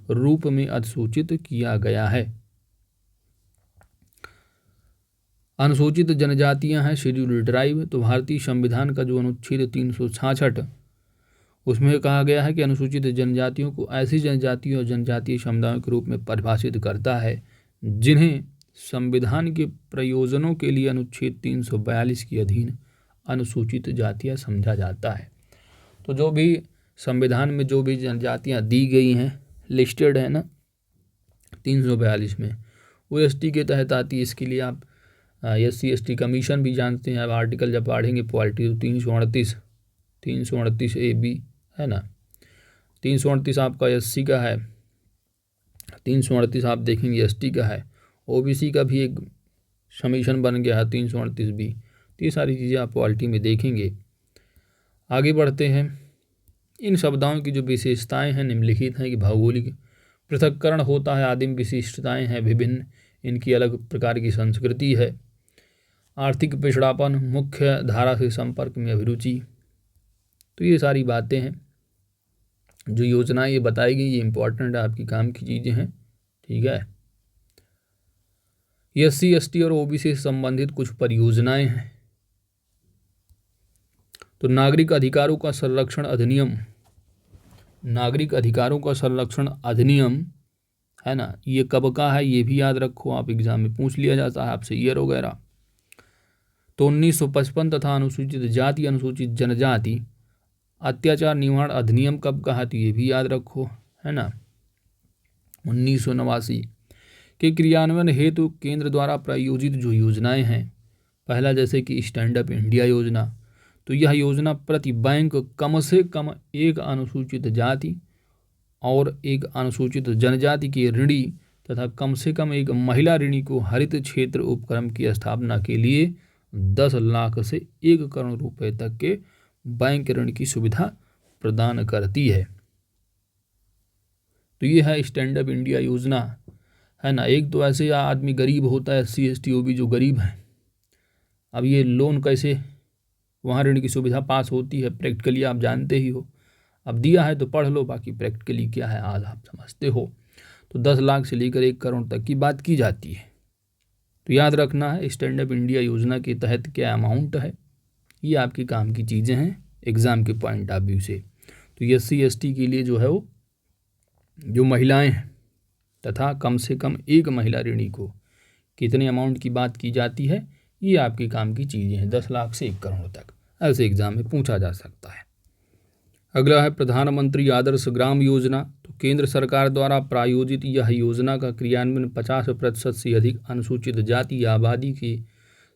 रूप में अधिसूचित किया गया है। अनुसूचित जनजातियां हैं शेड्यूल्ड ट्राइब। तो भारतीय संविधान का जो अनुच्छेद 366 उसमें कहा गया है कि अनुसूचित जनजातियों को ऐसी जनजातियों और जनजातीय समुदायों के रूप में परिभाषित करता है जिन्हें संविधान के प्रयोजनों के लिए अनुच्छेद 342 के अधीन अनुसूचित जातियां समझा जाता है। तो जो भी संविधान में जो भी जनजातियां दी गई हैं, लिस्टेड है ना 342 में, वो एसटी के तहत आती है। इसके लिए आप SC/ST कमीशन भी जानते हैं। अब आर्टिकल जब पढ़ेंगे पॉलिटी, तो 338 AB है ना, 338 आपका SC का है, 338 आप देखेंगे ST का है, OBC का भी एक कमीशन बन गया है 338B। तो ये सारी चीज़ें आप पॉलिटी में देखेंगे। आगे बढ़ते हैं। इन शब्दाओं की जो विशेषताएं हैं निम्नलिखित हैं कि भौगोलिक पृथक्करण होता है, आदिम विशिष्टताएं हैं, विभिन्न इनकी अलग प्रकार की संस्कृति है, आर्थिक पिछड़ापन, मुख्य धारा से संपर्क में अभिरुचि। तो ये सारी बातें हैं, जो योजनाएं ये बताई गई, ये इंपॉर्टेंट है, आपकी काम की चीज़ें हैं। ठीक है। SC/ST और OBC से संबंधित कुछ परियोजनाएं हैं। तो नागरिक अधिकारों का संरक्षण अधिनियम, नागरिक अधिकारों का संरक्षण अधिनियम है ना, ये कब का है ये भी याद रखो, आप एग्जाम में पूछ लिया जाता है आपसे ईयर वगैरह। तो 1955 तथा अनुसूचित जाति अनुसूचित जनजाति अत्याचार निवारण अधिनियम कब का है, तो ये भी याद रखो, है ना। 1989 के क्रियान्वयन हेतु केंद्र द्वारा प्रायोजित जो योजनाएं हैं, पहला जैसे कि स्टैंड अप इंडिया योजना, तो यह योजना प्रति बैंक कम से कम एक अनुसूचित जाति और एक अनुसूचित जनजाति के ऋणी तथा कम से कम एक महिला ऋणी को हरित क्षेत्र उपक्रम की स्थापना के लिए 10 लाख से 1 करोड़ रुपए तक के बैंक ऋण की सुविधा प्रदान करती है। तो ये है स्टैंड अप इंडिया योजना, है ना। एक तो ऐसे आदमी गरीब होता है, SC/ST OBC जो गरीब है, अब ये लोन कैसे वहाँ ऋण की सुविधा पास होती है, प्रैक्टिकली आप जानते ही हो। अब दिया है तो पढ़ लो, बाकी प्रैक्टिकली क्या है आज आप समझते हो। तो 10 लाख से लेकर 1 करोड़ तक की बात की जाती है। तो याद रखना है स्टैंड अप इंडिया योजना के तहत क्या अमाउंट है, ये आपकी काम की चीज़ें हैं एग्ज़ाम के पॉइंट ऑफ व्यू से। तो SC/ST के लिए जो है वो जो महिलाएं हैं तथा कम से कम एक महिला ऋणी को कितने अमाउंट की बात की जाती है, ये आपके काम की चीज़ें हैं। 10 लाख से 1 करोड़ तक ऐसे एग्जाम में पूछा जा सकता है। अगला है प्रधानमंत्री आदर्श ग्राम योजना। तो केंद्र सरकार द्वारा प्रायोजित यह योजना का क्रियान्वयन 50% से अधिक अनुसूचित जाति आबादी के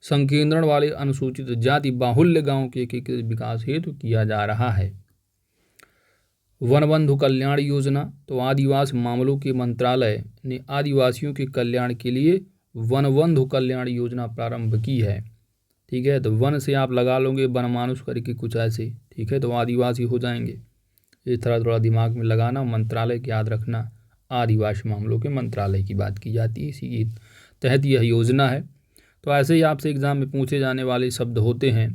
संकेंद्रण वाले अनुसूचित जाति बाहुल्य गांव के एकीकृत विकास हेतु किया जा रहा है। वन बंधु कल्याण योजना, तो आदिवासी मामलों के मंत्रालय ने आदिवासियों के कल्याण के लिए वन बंधु कल्याण योजना प्रारंभ की है। ठीक है, तो वन से आप लगा लोगे वन मानुष करके कुछ ऐसे, ठीक है, तो आदिवासी हो जाएंगे। इस तरह थोड़ा दिमाग में लगाना, मंत्रालय के याद रखना, आदिवासी मामलों के मंत्रालय की बात की जाती है, इसी के तहत यह योजना है। तो ऐसे ही आपसे एग्जाम में पूछे जाने वाले शब्द होते हैं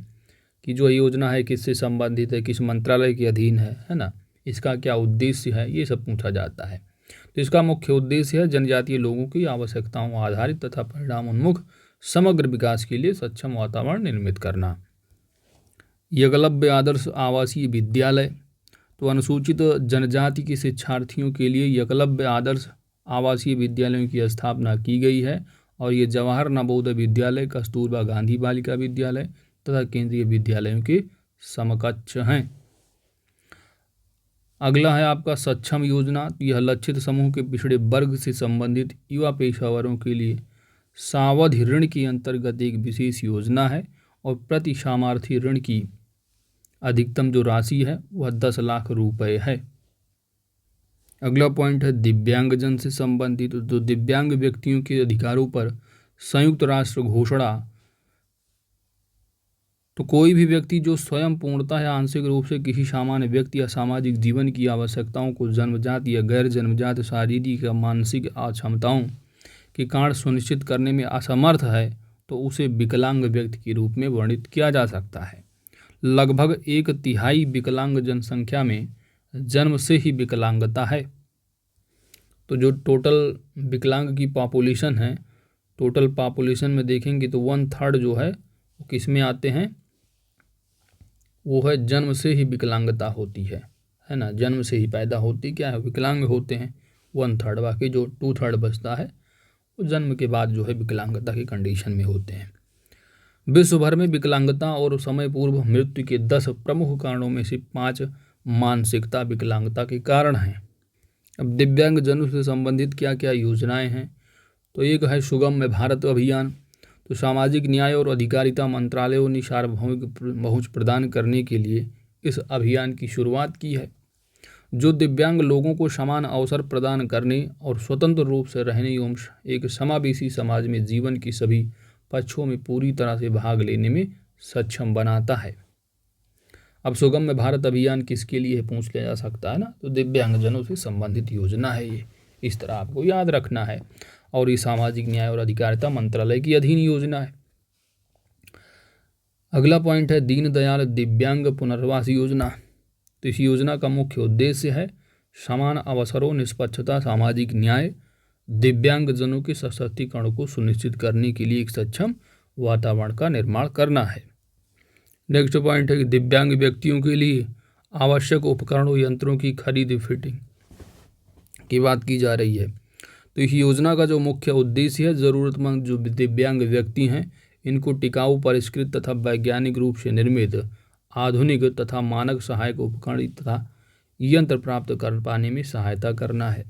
कि जो योजना है किससे संबंधित है, किस मंत्रालय के अधीन है ना, इसका क्या उद्देश्य है, ये सब पूछा जाता है। तो इसका मुख्य उद्देश्य है जनजातीय लोगों की आवश्यकताओं आधारित तथा परिणाम उन्मुख समग्र विकास के लिए सक्षम वातावरण निर्मित करना। एकलव्य आदर्श आवासीय विद्यालय, तो अनुसूचित जनजाति के शिक्षार्थियों के लिए एकलव्य आदर्श आवासीय विद्यालयों की स्थापना की गई है और ये जवाहर नवोदय विद्यालय, कस्तूरबा गांधी बालिका विद्यालय तथा केंद्रीय विद्यालयों के समकक्ष हैं। अगला है आपका सक्षम योजना। यह लक्षित समूह के पिछड़े वर्ग से संबंधित युवा पेशेवरों के लिए सावधि ऋण के अंतर्गत एक विशेष योजना है और प्रति सामार्थी ऋण की अधिकतम जो राशि है वह 10 लाख रुपए है। अगला पॉइंट है दिव्यांगजन से संबंधित। तो दिव्यांग व्यक्तियों के अधिकारों पर संयुक्त राष्ट्र घोषणा, तो कोई भी व्यक्ति जो स्वयं पूर्णतः या आंशिक रूप से किसी सामान्य व्यक्ति या सामाजिक जीवन की आवश्यकताओं को जन्मजात या गैर जन्मजात शारीरिक या मानसिक अक्षमताओं के कारण सुनिश्चित करने में असमर्थ है, तो उसे विकलांग व्यक्ति के रूप में वर्णित किया जा सकता है। लगभग 1/3 विकलांग जनसंख्या में जन्म से ही विकलांगता है। तो जो टोटल विकलांग की पॉपुलेशन है, टोटल पॉपुलेशन में देखेंगे तो 1/3 जो है वो किस में आते हैं, वो है जन्म से ही विकलांगता होती है। है ना, जन्म से ही पैदा होती क्या है, विकलांग होते हैं 1/3, बाकी जो 2/3 बचता है वो जन्म के बाद जो है विकलांगता की कंडीशन में होते हैं। विश्व भर में विकलांगता और समय पूर्व मृत्यु के 10 प्रमुख कारणों में से 5 मानसिकता विकलांगता के कारण हैं। अब दिव्यांग जनों से संबंधित क्या क्या योजनाएं हैं, तो एक है सुगम्य भारत अभियान। तो सामाजिक न्याय और अधिकारिता मंत्रालयों ने सार्वभौमिक पहुंच प्रदान करने के लिए इस अभियान की शुरुआत की है, जो दिव्यांग लोगों को समान अवसर प्रदान करने और स्वतंत्र रूप से रहने एवं एक समावेशी समाज में जीवन की सभी पक्षों में पूरी तरह से भाग लेने में सक्षम बनाता है। अब सुगम्य भारत अभियान किसके लिए पूछ लिया जा सकता है ना, तो दिव्यांगजनों से संबंधित योजना है ये, इस तरह आपको याद रखना है। और ये सामाजिक न्याय और अधिकारिता मंत्रालय की अधीन योजना है। अगला पॉइंट है दीनदयाल दिव्यांग पुनर्वास योजना। तो इस योजना का मुख्य उद्देश्य है समान अवसरों, निष्पक्षता, सामाजिक न्याय, दिव्यांगजनों के सशक्तिकरण को सुनिश्चित करने के लिए एक सक्षम वातावरण का निर्माण करना है। नेक्स्ट पॉइंट है कि दिव्यांग व्यक्तियों के लिए आवश्यक उपकरणों, यंत्रों की खरीद फिटिंग की बात की जा रही है। तो इस योजना का जो मुख्य उद्देश्य है ज़रूरतमंद जो दिव्यांग व्यक्ति हैं इनको टिकाऊ, परिष्कृत तथा वैज्ञानिक रूप से निर्मित आधुनिक तथा मानक सहायक उपकरण तथा यंत्र प्राप्त कर पाने में सहायता करना है।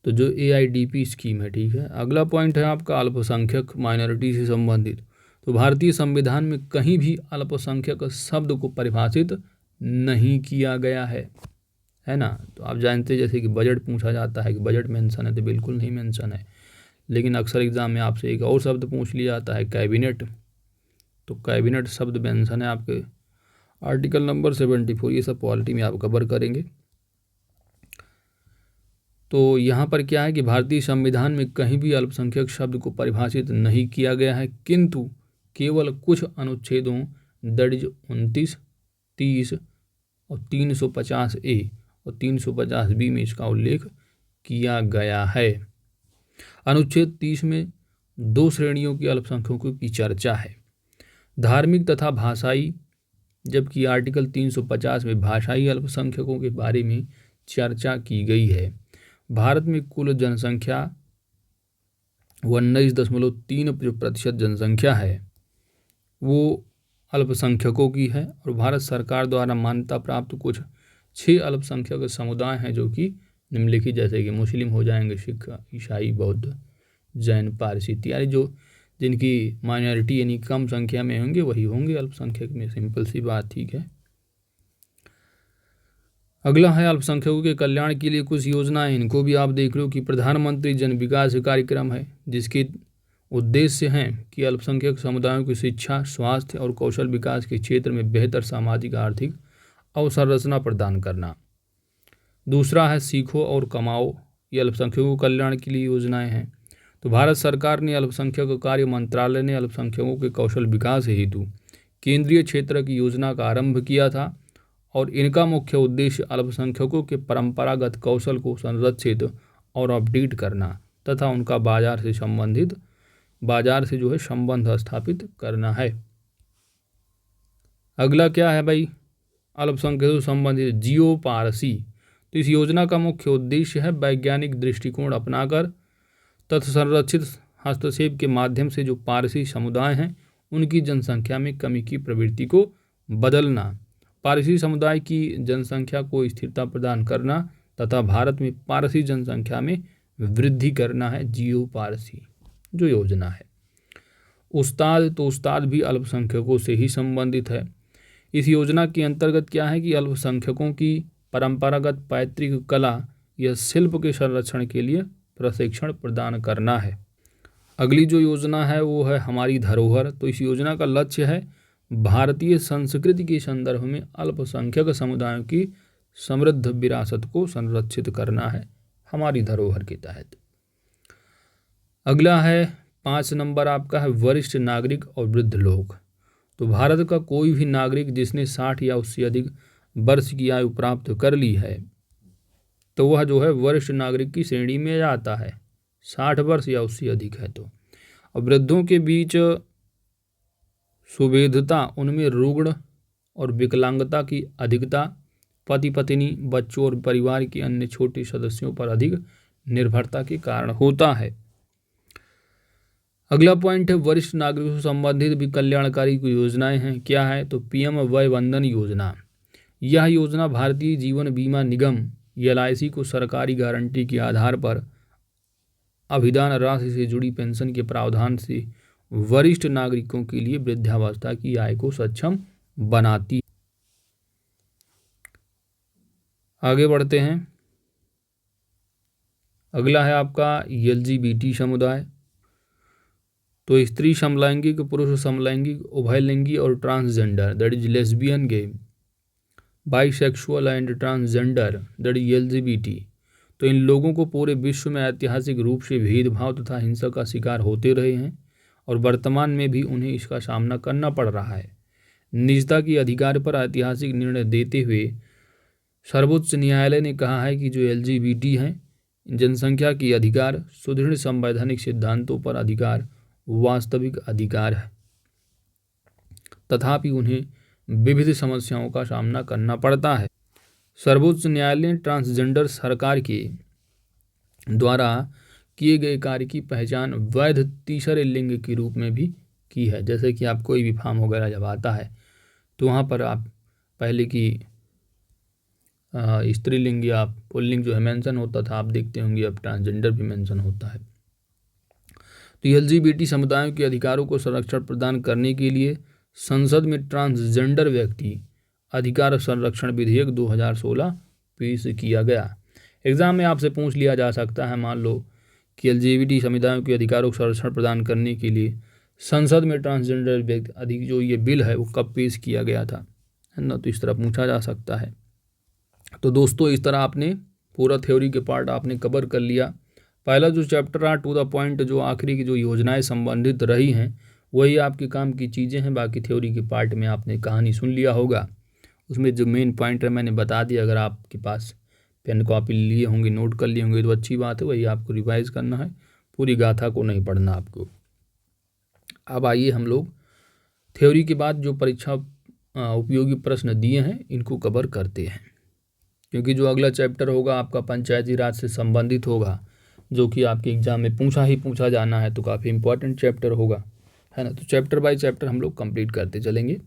तो जो AIDP स्कीम है, ठीक है। अगला पॉइंट है आपका अल्पसंख्यक माइनॉरिटी से संबंधित। तो भारतीय संविधान में कहीं भी अल्पसंख्यक शब्द को परिभाषित नहीं किया गया है ना। तो आप जानते हैं जैसे कि बजट पूछा जाता है कि बजट मेंशन है, तो बिल्कुल नहीं मेंशन है। लेकिन अक्सर एग्जाम में आपसे एक और शब्द पूछ लिया जाता है कैबिनेट, तो कैबिनेट शब्द मेंशन है आपके आर्टिकल नंबर 74। ये सब पॉलिटी में आप कवर करेंगे। तो यहाँ पर क्या है कि भारतीय संविधान में कहीं भी अल्पसंख्यक शब्द को परिभाषित नहीं किया गया है, किंतु केवल कुछ अनुच्छेदों दर्ज 29, 30 और 350A और 350B में इसका उल्लेख किया गया है। अनुच्छेद 30 में 2 श्रेणियों की अल्पसंख्यकों की चर्चा है, धार्मिक तथा भाषाई, जबकि आर्टिकल 350 में भाषाई अल्पसंख्यकों के बारे में चर्चा की गई है। भारत में कुल जनसंख्या 19.3% जनसंख्या है वो अल्पसंख्यकों की है, और भारत सरकार द्वारा मान्यता प्राप्त कुछ 6 अल्पसंख्यक समुदाय हैं जो कि निम्नलिखित, जैसे कि मुस्लिम हो जाएंगे, सिख, ईसाई, बौद्ध, जैन, पारसी इत्यादि, जो जिनकी माइनॉरिटी यानी कम संख्या में होंगे वही होंगे अल्पसंख्यक में, सिंपल सी बात, ठीक है। अगला है अल्पसंख्यकों के कल्याण के लिए कुछ योजनाएं, इनको भी आप देख लो कि प्रधानमंत्री जन विकास कार्यक्रम है, जिसके उद्देश्य हैं कि अल्पसंख्यक समुदायों की शिक्षा, स्वास्थ्य और कौशल विकास के क्षेत्र में बेहतर सामाजिक आर्थिक अवसंरचना प्रदान करना। दूसरा है सीखो और कमाओ, ये अल्पसंख्यकों के कल्याण के लिए योजनाएं हैं। तो भारत सरकार ने अल्पसंख्यक कार्य मंत्रालय ने अल्पसंख्यकों के कौशल विकास हेतु केंद्रीय क्षेत्र की योजना का आरंभ किया था, और इनका मुख्य उद्देश्य अल्पसंख्यकों के परंपरागत कौशल को संरक्षित और अपडेट करना तथा उनका बाजार से जो है संबंध स्थापित करना है। अगला क्या है भाई, अल्पसंख्यकों से संबंधित जियो पारसी। तो इस योजना का मुख्य उद्देश्य है वैज्ञानिक दृष्टिकोण अपनाकर तथा संरक्षित हस्तक्षेप के माध्यम से जो पारसी समुदाय हैं उनकी जनसंख्या में कमी की प्रवृत्ति को बदलना, पारसी समुदाय की जनसंख्या को स्थिरता प्रदान करना तथा भारत में पारसी जनसंख्या में वृद्धि करना है जियो पारसी जो योजना है। उस्ताद, तो उस्ताद भी अल्पसंख्यकों से ही संबंधित है। इस योजना के अंतर्गत क्या है कि अल्पसंख्यकों की परंपरागत पैतृक कला या शिल्प के संरक्षण के लिए प्रशिक्षण प्रदान करना है। अगली जो योजना है वो है हमारी धरोहर। तो इस योजना का लक्ष्य है भारतीय संस्कृति के संदर्भ में अल्पसंख्यक समुदायों की समृद्ध विरासत को संरक्षित करना है हमारी धरोहर के तहत। अगला है 5 नंबर आपका है वरिष्ठ नागरिक और वृद्ध लोग। तो भारत का कोई भी नागरिक जिसने 60 या उससे अधिक वर्ष की आयु प्राप्त कर ली है तो वह जो है वरिष्ठ नागरिक की श्रेणी में आता है, 60 वर्ष या उससे अधिक है तो। और वृद्धों के बीच सुवेधता, उनमें रुग्ण और विकलांगता की अधिकता पति पत्नी, बच्चों और परिवार के अन्य छोटे सदस्यों पर अधिक निर्भरता के कारण होता है। अगला पॉइंट है वरिष्ठ नागरिकों से संबंधित भी कल्याणकारी योजनाएं हैं। क्या है? तो पीएम वय वंदन योजना। यह योजना भारतीय जीवन बीमा निगम एलआईसी को सरकारी गारंटी के आधार पर अभिदान राशि से जुड़ी पेंशन के प्रावधान से वरिष्ठ नागरिकों के लिए वृद्धावस्था की आय को सक्षम बनाती है। आगे बढ़ते हैं। अगला है आपका एलजीबीटी समुदाय। तो स्त्री समलैंगिक, पुरुष समलैंगिक, उभयलिंगी और transgender that is lesbian, gay, bisexual and transgender that is LGBT. तो इन लोगों को पूरे विश्व में ऐतिहासिक रूप से भेदभाव तथा हिंसा का शिकार होते रहे हैं और वर्तमान में भी उन्हें इसका सामना करना पड़ रहा है। निजता के अधिकार पर ऐतिहासिक निर्णय देते हुए सर्वोच्च न्यायालय ने कहा है कि जो एलजीबीटी हैं, जनसंख्या के अधिकार, सुदृढ़ संवैधानिक सिद्धांतों पर अधिकार वास्तविक अधिकार है, तथापि उन्हें विविध समस्याओं का सामना करना पड़ता है। सर्वोच्च न्यायालय ने ट्रांसजेंडर सरकार के द्वारा किए गए कार्य की पहचान वैध तीसरे लिंग के रूप में भी की है। जैसे कि आप कोई भी फॉर्म वगैरह जब आता है तो वहाँ पर आप पहले की स्त्रीलिंग या पुल्लिंग जो है मेंशन होता था, आप देखते होंगे अब ट्रांसजेंडर भी मेंशन होता है। तो एलजीबीटी समुदायों के अधिकारों को संरक्षण प्रदान करने के लिए संसद में ट्रांसजेंडर व्यक्ति अधिकार संरक्षण विधेयक 2016 पेश किया गया। एग्जाम में आपसे पूछ लिया जा सकता है, मान लो कि एलजीबीटी समुदायों के अधिकारों को संरक्षण प्रदान करने के लिए संसद में ट्रांसजेंडर व्यक्ति जो ये बिल है वो कब पेश किया गया था, है ना। तो इस तरह पूछा जा सकता है। तो दोस्तों इस तरह आपने पूरा थ्योरी के पार्ट आपने कवर कर लिया। पहला जो चैप्टर रहा टू द पॉइंट, जो आखिरी की जो योजनाएं संबंधित रही हैं वही आपके काम की चीज़ें हैं। बाकी थ्योरी के पार्ट में आपने कहानी सुन लिया होगा, उसमें जो मेन पॉइंट है मैंने बता दिया। अगर आपके पास पेन कॉपी लिए होंगे, नोट कर लिए होंगे तो अच्छी बात है, वही आपको रिवाइज करना है, पूरी गाथा को नहीं पढ़ना आपको। अब आइए हम लोग थ्योरी के बाद जो परीक्षा उपयोगी प्रश्न दिए हैं इनको कवर करते हैं, क्योंकि जो अगला चैप्टर होगा आपका पंचायती राज से संबंधित होगा, जो कि आपके एग्जाम में पूछा जाना है, तो काफ़ी इंपॉर्टेंट चैप्टर होगा, है ना। तो चैप्टर बाय चैप्टर हम लोग कंप्लीट करते चलेंगे।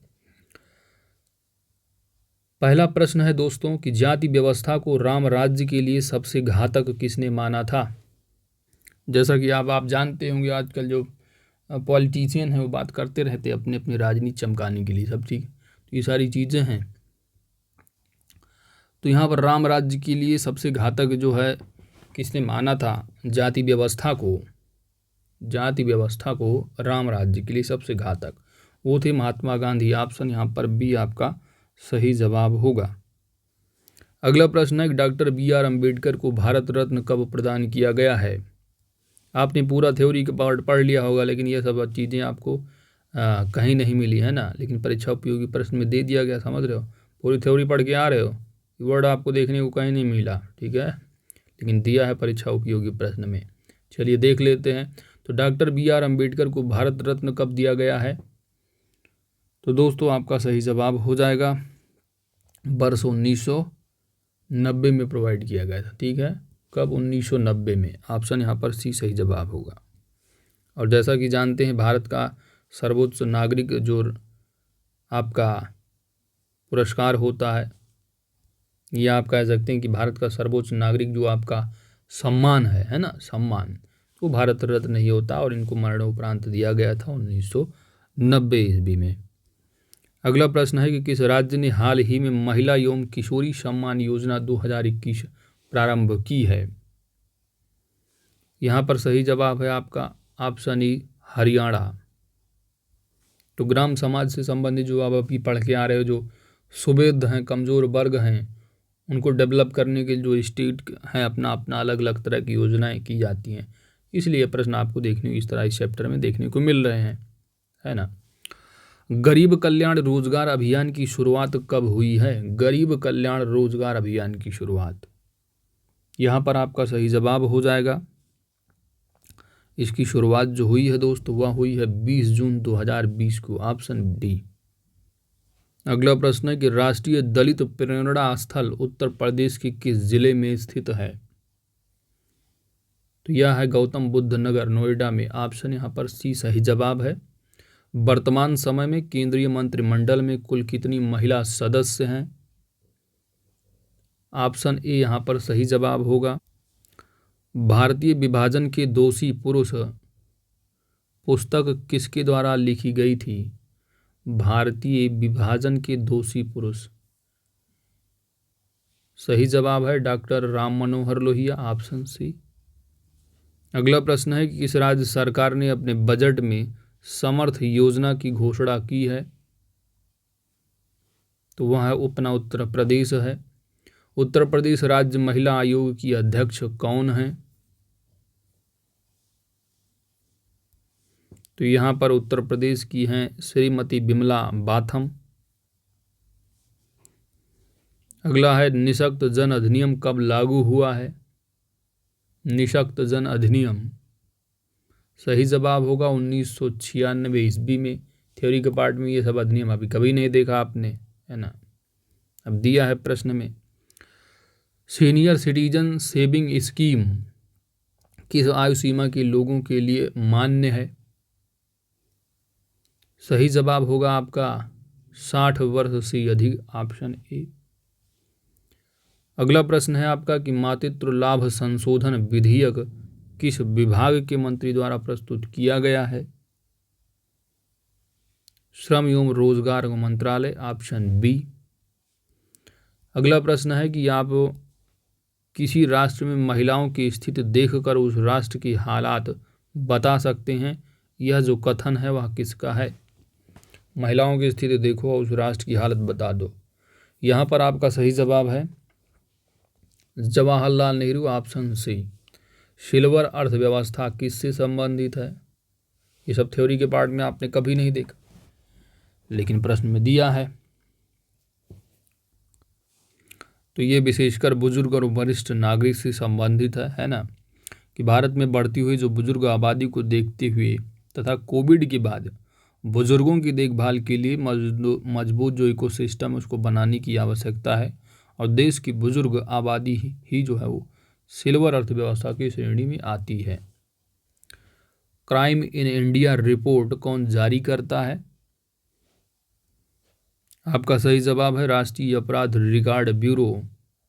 पहला प्रश्न है दोस्तों कि जाति व्यवस्था को राम राज्य के लिए सबसे घातक किसने माना था। जैसा कि आप जानते होंगे आजकल जो पॉलिटिशियन हैं वो बात करते रहते हैं अपने अपने राजनीति चमकाने के लिए, सब ठीक। तो ये सारी चीज़ें हैं। तो यहाँ पर राम राज्य के लिए सबसे घातक जो है किसने माना था जाति व्यवस्था को राम राज्य के लिए सबसे घातक, वो थे महात्मा गांधी। ऑप्शन यहाँ पर बी आपका सही जवाब होगा। अगला प्रश्न है डॉक्टर BR अम्बेडकर को भारत रत्न कब प्रदान किया गया है। आपने पूरा थ्योरी का पार्ट पढ़ लिया होगा, लेकिन ये सब चीज़ें आपको कहीं नहीं मिली, है ना। लेकिन परीक्षा उपयोगी प्रश्न में दे दिया गया, समझ रहे हो, पूरी थ्योरी पढ़ के आ रहे हो, वर्ड आपको देखने को कहीं नहीं मिला, ठीक है, लेकिन दिया है परीक्षा उपयोगी प्रश्न में। चलिए देख लेते हैं। तो डॉक्टर BR अम्बेडकर को भारत रत्न कब दिया गया है। तो दोस्तों आपका सही जवाब हो जाएगा वर्ष 1990 में प्रोवाइड किया गया था, ठीक है। कब? 1990 में। ऑप्शन यहाँ पर सी सही जवाब होगा। और जैसा कि जानते हैं भारत का सर्वोच्च नागरिक जो आपका पुरस्कार होता है, या आप कह सकते हैं कि भारत का सर्वोच्च नागरिक जो आपका सम्मान है ना, सम्मान, तो भारत रत्न ही होता और इनको मरणोपरांत दिया गया था 1990 ईस्वी में। अगला प्रश्न है कि किस राज्य ने हाल ही में महिला एवं किशोरी सम्मान योजना 2021 प्रारंभ की है। यहाँ पर सही जवाब है आपका ऑप्शन ई हरियाणा। तो ग्राम समाज से संबंधित जो आप अभी पढ़ के आ रहे हो, जो सुवेद हैं, कमज़ोर वर्ग हैं, उनको डेवलप करने के जो स्टेट हैं अपना अपना अलग अलग तरह की योजनाएं की जाती हैं, इसलिए प्रश्न आपको देखने को इस तरह इस चैप्टर में देखने को मिल रहे हैं, है ना। गरीब कल्याण रोजगार अभियान की शुरुआत कब हुई है। गरीब कल्याण रोजगार अभियान की शुरुआत, यहाँ पर आपका सही जवाब हो जाएगा। इसकी शुरुआत जो हुई है दोस्तों वह हुई है 20 जून 2020 को, ऑप्शन डी। अगला प्रश्न है कि राष्ट्रीय दलित प्रेरणा स्थल उत्तर प्रदेश के किस जिले में स्थित है? तो यह है गौतम बुद्ध नगर, नोएडा में। ऑप्शन यहाँ पर सी सही जवाब है। वर्तमान समय में केंद्रीय मंत्रिमंडल में कुल कितनी महिला सदस्य हैं? ऑप्शन ए यहाँ पर सही जवाब होगा। भारतीय विभाजन के दोषी पुरुष पुस्तक किसके द्वारा लिखी गई थी? भारतीय विभाजन के दोषी पुरुष, सही जवाब है doctor Ram Manohar Lohia, option C. अगला प्रश्न है कि किस राज्य सरकार ने अपने बजट में समर्थ योजना की घोषणा की है? तो वह है अपना उत्तर प्रदेश है। उत्तर प्रदेश राज्य महिला आयोग की अध्यक्ष कौन है? तो यहाँ पर उत्तर प्रदेश की हैं श्रीमती बिमला बाथम। अगला है निःशक्त जन अधिनियम कब लागू हुआ है? निःशक्त जन अधिनियम, सही जवाब होगा 1996 ईस्वी में। थ्योरी के पार्ट में ये सब अधिनियम अभी कभी नहीं देखा आपने, है ना। अब दिया है प्रश्न में, सीनियर सिटीजन सेविंग स्कीम किस आयु सीमा के लोगों के लिए मान्य है? सही जवाब होगा आपका 60 वर्ष से अधिक, ऑप्शन ए। अगला प्रश्न है आपका कि मातृत्व लाभ संशोधन विधेयक किस विभाग के मंत्री द्वारा प्रस्तुत किया गया है? श्रम एवं रोजगार मंत्रालय, ऑप्शन बी। अगला प्रश्न है कि आप किसी राष्ट्र में महिलाओं की स्थिति देखकर उस राष्ट्र की हालात बता सकते हैं, यह जो कथन है वह किसका है? महिलाओं की स्थिति देखो और उस राष्ट्र की हालत बता दो। यहाँ पर आपका सही जवाब है Jawaharlal Nehru, option C. Silver अर्थव्यवस्था किससे संबंधित है? ये सब थ्योरी के पार्ट में आपने कभी नहीं देखा, लेकिन प्रश्न में दिया है। तो ये विशेषकर बुजुर्ग और वरिष्ठ नागरिक से संबंधित है ना, कि भारत में बढ़ती हुई जो बुजुर्ग आबादी को देखते हुए तथा कोविड के बाद बुजुर्गों की देखभाल के लिए मजबूत जो इकोसिस्टम है उसको बनाने की आवश्यकता है, और देश की बुजुर्ग आबादी ही जो है वो सिल्वर अर्थव्यवस्था की श्रेणी में आती है। क्राइम इन इंडिया रिपोर्ट कौन जारी करता है? आपका सही जवाब है राष्ट्रीय अपराध रिकॉर्ड ब्यूरो,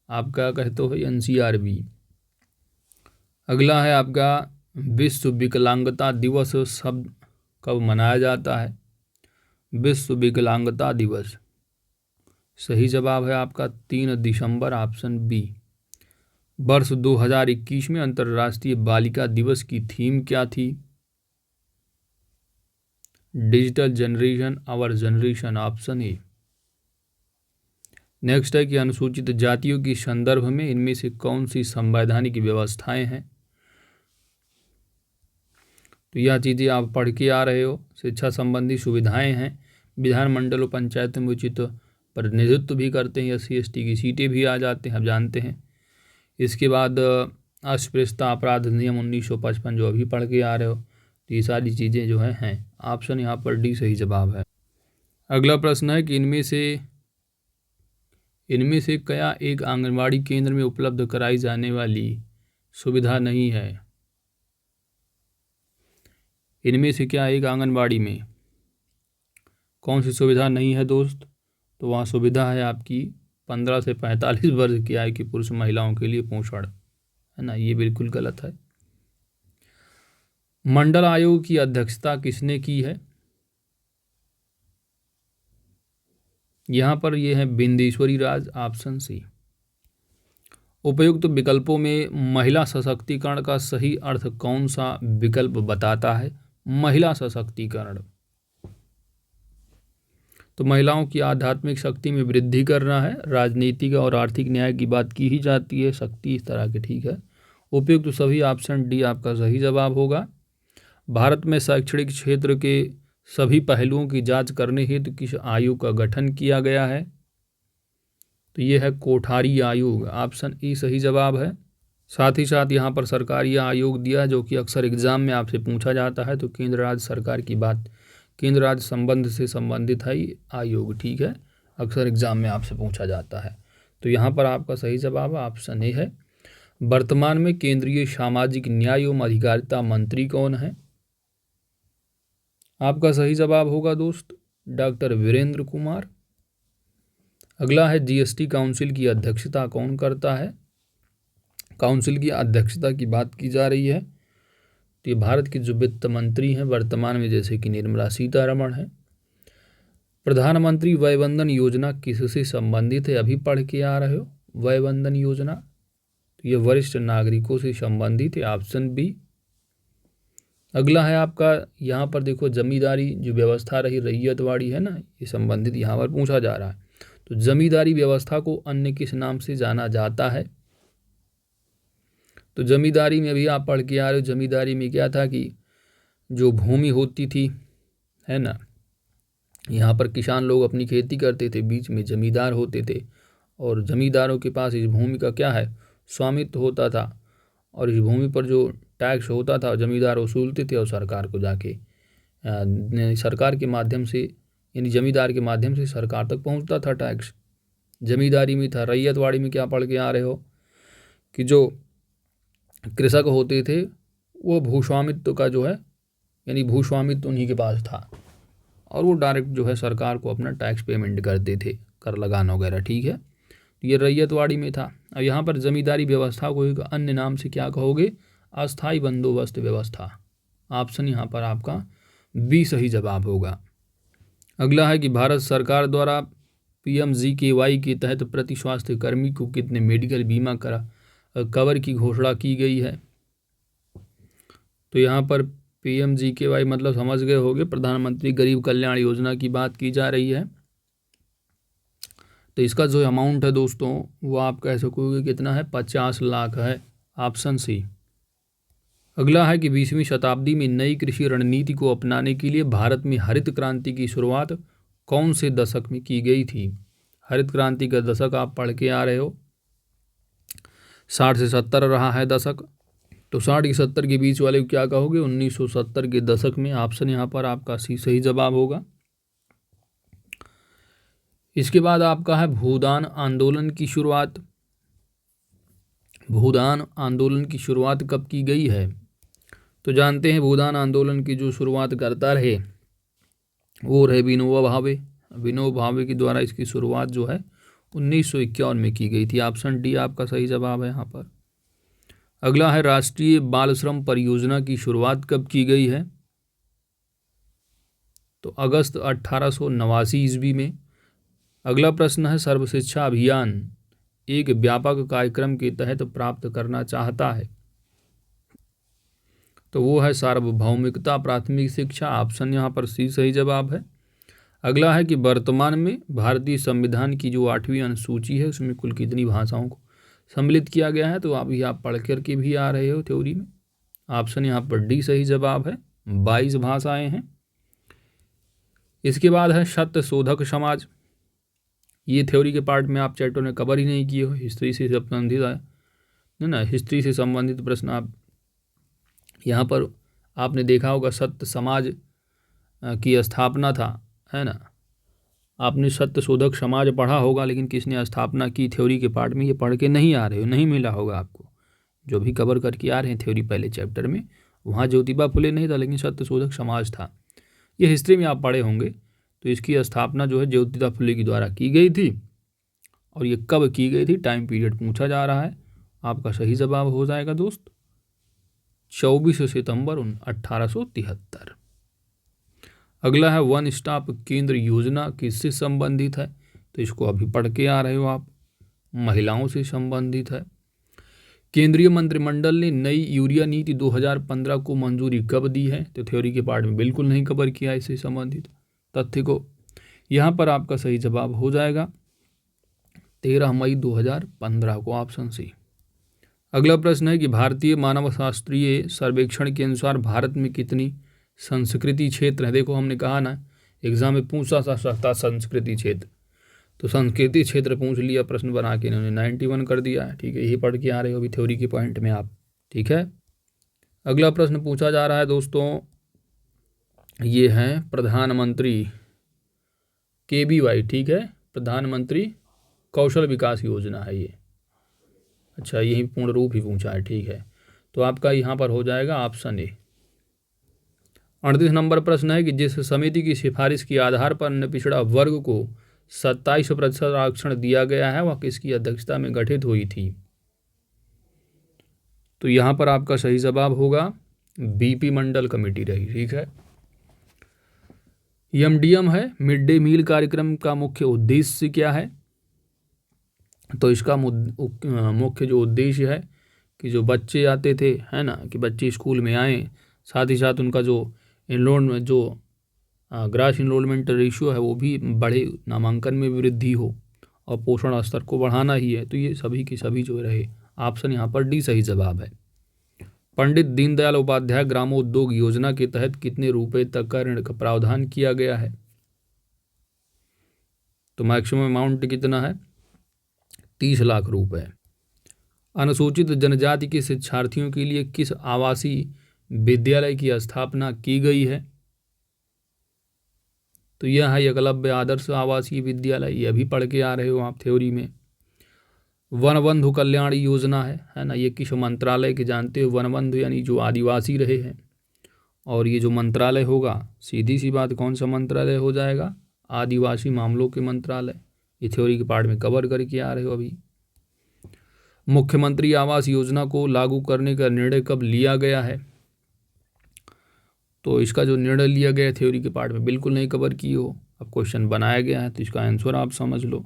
आप क्या कहते हो, NCRB। अगला है आपका विश्व विकलांगता दिवस शब्द कब मनाया जाता है? विश्व विकलांगता दिवस, सही जवाब है आपका 3 दिसंबर, ऑप्शन बी। वर्ष 2021 में अंतर्राष्ट्रीय बालिका दिवस की थीम क्या थी? Digital generation our generation, option A. Next है कि अनुसूचित जातियों के संदर्भ में इनमें से कौन सी संवैधानिक व्यवस्थाएं हैं? तो यह चीज़ें आप पढ़ के आ रहे हो। शिक्षा संबंधी सुविधाएं हैं, विधानमंडल और पंचायत में उचित प्रतिनिधित्व भी करते हैं, SC/ST की सीटें भी आ जाते हैं, आप जानते हैं। इसके बाद अस्पृश्यता अपराध अधिनियम 1955 जो अभी पढ़ के आ रहे हो, तो ये सारी चीज़ें जो हैं। ऑप्शन यहाँ पर डी सही जवाब है। अगला प्रश्न है कि इनमें से क्या एक आंगनबाड़ी केंद्र में उपलब्ध कराई जाने वाली सुविधा नहीं है? इनमें से क्या एक आंगनबाड़ी में कौन सी सुविधा नहीं है दोस्त? तो वहाँ सुविधा है आपकी 15 से 45 वर्ष की आयु की पुरुष महिलाओं के लिए पोषण, है ना। ये बिल्कुल गलत है। मंडल आयोग की अध्यक्षता किसने की है? यहाँ पर यह है बिंदेश्वरी राज, ऑप्शन सी। उपयुक्त विकल्पों में महिला सशक्तिकरण का सही अर्थ कौन सा विकल्प बताता है? महिला सशक्तिकरण, तो महिलाओं की आध्यात्मिक शक्ति में वृद्धि करना है। राजनीतिक और आर्थिक न्याय की बात की ही जाती है, शक्ति इस तरह की, ठीक है। उपयुक्त सभी, ऑप्शन डी आपका सही जवाब होगा। भारत में शैक्षणिक क्षेत्र के सभी पहलुओं की जांच करने हेतु किस आयोग का गठन किया गया है? तो ये है कोठारी आयोग, ऑप्शन ई सही जवाब है। साथ ही साथ यहाँ पर सरकारी आयोग दिया जो कि अक्सर एग्जाम में आपसे पूछा जाता है। तो केंद्र राज्य सरकार की बात, केंद्र राज्य संबंध से संबंधित है ये आयोग, ठीक है। अक्सर एग्जाम में आपसे पूछा जाता है। तो यहाँ पर आपका सही जवाब ऑप्शन ए है। वर्तमान में केंद्रीय सामाजिक न्याय एवं अधिकारिता मंत्री कौन है? आपका सही जवाब होगा दोस्त डॉक्टर वीरेंद्र कुमार। अगला है जीएसटी काउंसिल की अध्यक्षता कौन करता है? काउंसिल की अध्यक्षता की बात की जा रही है तो ये भारत के जो वित्त मंत्री हैं वर्तमान में, जैसे कि निर्मला सीतारमण है। प्रधानमंत्री वय वंदन योजना किससे संबंधित है? अभी पढ़ के आ रहे हो वय वंदन योजना, तो ये वरिष्ठ नागरिकों से संबंधित है, ऑप्शन बी। अगला है आपका, यहाँ पर देखो जमींदारी जो व्यवस्था रही रैयतवाड़ी है ना, ये संबंधित यहाँ पर पूछा जा रहा है। तो जमींदारी व्यवस्था को अन्य किस नाम से जाना जाता है? तो जमींदारी में भी आप पढ़ के आ रहे हो, जमींदारी में क्या था कि जो भूमि होती थी, है ना, यहाँ पर किसान लोग अपनी खेती करते थे, बीच में जमींदार होते थे और जमींदारों के पास इस भूमि का क्या है, स्वामित्व होता था और इस भूमि पर जो टैक्स होता था जमींदार वसूलते थे और सरकार को जाके सरकार के माध्यम से, यानी जमींदार के माध्यम से सरकार तक पहुँचता था टैक्स। जमींदारी में था। रैयतवाड़ी में क्या पढ़ के आ रहे हो कि जो कृषक होते थे वो भूस्वामित्व का जो है, यानी भूस्वामित्व उन्हीं के पास था और वो डायरेक्ट जो है सरकार को अपना टैक्स पेमेंट करते थे, कर लगाना वगैरह, ठीक है। ये रैयतवाड़ी में था। अब यहाँ पर जमींदारी व्यवस्था को एक अन्य नाम से क्या कहोगे? अस्थाई बंदोबस्त व्यवस्था। ऑप्शन यहाँ पर आपका बी सही जवाब होगा। अगला है कि भारत सरकार द्वारा PMGKY के तहत प्रति स्वास्थ्य कर्मी को कितने मेडिकल बीमा कवर की घोषणा की गई है? तो यहाँ पर PMGKY मतलब समझ गए होंगे, प्रधानमंत्री गरीब कल्याण योजना की बात की जा रही है। तो इसका जो अमाउंट है दोस्तों वो आप कह सकोगे कितना है, 50 लाख है, ऑप्शन सी। अगला है कि 20वीं शताब्दी में नई कृषि रणनीति को अपनाने के लिए भारत में हरित क्रांति की शुरुआत कौन से दशक में की गई थी? हरित क्रांति का दशक आप पढ़ के आ रहे हो, 60 से 70 रहा है दशक, तो 60 से 70 के बीच वाले को क्या कहोगे? 1970 के दशक में। ऑप्शन यहाँ पर आपका सी सही जवाब होगा। इसके बाद आपका है भूदान आंदोलन की शुरुआत। भूदान आंदोलन की शुरुआत कब की गई है? तो जानते हैं भूदान आंदोलन की जो शुरुआत करता रहे वो रहे विनोबा भावे। विनोबा भावे के द्वारा इसकी शुरुआत जो है 1951 में की गई थी। ऑप्शन डी आपका सही जवाब है यहाँ पर। अगला है राष्ट्रीय बाल श्रम परियोजना की शुरुआत कब की गई है? तो अगस्त 1889 ईस्वी में। अगला प्रश्न है सर्व शिक्षा अभियान एक व्यापक कार्यक्रम के तहत प्राप्त करना चाहता है, तो वो है सार्वभौमिकता प्राथमिक शिक्षा। ऑप्शन यहाँ पर सी सही जवाब है। अगला है कि वर्तमान में भारतीय संविधान की जो 8वीं अनुसूची है उसमें कुल कितनी भाषाओं को सम्मिलित किया गया है? तो अभी आप पढ़ कर के भी आ रहे हो थ्योरी में। ऑप्शन यहाँ पर डी सही जवाब है, 22 भाषाएं हैं। इसके बाद है सत्य शोधक समाज। ये थ्योरी के पार्ट में आप चैप्टर में कवर ही नहीं किए हो, हिस्ट्री से संबंधित है ना, हिस्ट्री से संबंधित प्रश्न आप यहाँ पर आपने देखा होगा। सत्य समाज की स्थापना था, है ना, आपने सत्य शोधक समाज पढ़ा होगा, लेकिन किसने स्थापना की थ्योरी के पार्ट में ये पढ़ के नहीं आ रहे हो, नहीं मिला होगा आपको। जो भी कवर करके आ रहे हैं थ्योरी पहले चैप्टर में, वहाँ ज्योतिबा फुले नहीं था लेकिन सत्य शोधक समाज था। ये हिस्ट्री में आप पढ़े होंगे। तो इसकी स्थापना जो है ज्योतिबा फुले के द्वारा की गई थी और ये कब की गई थी, टाइम पीरियड पूछा जा रहा है। आपका सही जवाब हो जाएगा दोस्त 24 सितंबर 1873। अगला है वन स्टॉप केंद्र योजना किससे संबंधित है? तो इसको अभी पढ़ के आ रहे हो आप, महिलाओं से संबंधित है। केंद्रीय मंत्रिमंडल ने नई यूरिया नीति 2015 को मंजूरी कब दी है? तो थ्योरी के पार्ट में बिल्कुल नहीं कवर किया इससे संबंधित तथ्य को। यहाँ पर आपका सही जवाब हो जाएगा 13 मई 2015 को, ऑप्शन सी। अगला प्रश्न है कि भारतीय मानव शास्त्रीय सर्वेक्षण के अनुसार भारत में कितनी संस्कृति क्षेत्र है? देखो हमने कहा ना एग्जाम में पूछा सा सकता संस्कृति क्षेत्र, तो संस्कृति क्षेत्र पूछ लिया प्रश्न बना के इन्होंने 91 कर दिया है, ठीक है। यही पढ़ के आ रहे हो अभी थ्योरी के पॉइंट में आप, ठीक है। अगला प्रश्न पूछा जा रहा है दोस्तों, ये है प्रधानमंत्री KVY, ठीक है, प्रधानमंत्री कौशल विकास योजना है ये। अच्छा, यही पूर्ण रूप ही पूछा है, ठीक है। तो आपका यहाँ पर हो जाएगा ऑप्शन ए। 38 नंबर प्रश्न है कि जिस समिति की सिफारिश के आधार पर अन्य पिछड़ा वर्ग को 27% आरक्षण दिया गया है वह किसकी अध्यक्षता में गठित हुई थी? तो यहाँ पर आपका सही जवाब होगा बीपी मंडल कमेटी रही, ठीक है। एमडीएम है, मिड डे मील कार्यक्रम का मुख्य उद्देश्य क्या है? तो इसका मुख्य जो उद्देश्य है कि जो बच्चे आते थे, है ना, कि बच्चे स्कूल में आएँ, साथ ही साथ उनका जो एनरोलमेंट जो ग्रास इनरोलमेंट रेशियो है वो भी बढ़े, नामांकन में वृद्धि हो और पोषण स्तर को बढ़ाना ही है। तो ये सभी की सभी जो रहे, ऑप्शन यहाँ पर डी सही जवाब है। पंडित दीनदयाल उपाध्याय ग्रामोद्योग योजना के तहत कितने रुपए तक का ऋण का प्रावधान किया गया है? तो मैक्सिमम अमाउंट कितना है? 30 लाख रुपए। अनुसूचित जनजाति के शिक्षार्थियों के लिए किस आवासीय विद्यालय की स्थापना की गई है? तो यह है एकलव्य आदर्श आवासीय विद्यालय, यह भी पढ़ के आ रहे हो आप थ्योरी में। वनबंधु कल्याण योजना है ना, ये किस मंत्रालय के जानते हो? वनबंधु यानी जो आदिवासी रहे हैं, और ये जो मंत्रालय होगा सीधी सी बात कौन सा मंत्रालय हो जाएगा? आदिवासी मामलों के मंत्रालय। ये थ्योरी के पार्ट में कवर करके आ रहे हो अभी। मुख्यमंत्री आवास योजना को लागू करने का निर्णय कब लिया गया है? तो इसका जो निर्णय लिया गया थ्योरी के पार्ट में बिल्कुल नहीं कवर किए हो, अब क्वेश्चन बनाया गया है तो इसका आंसर आप समझ लो।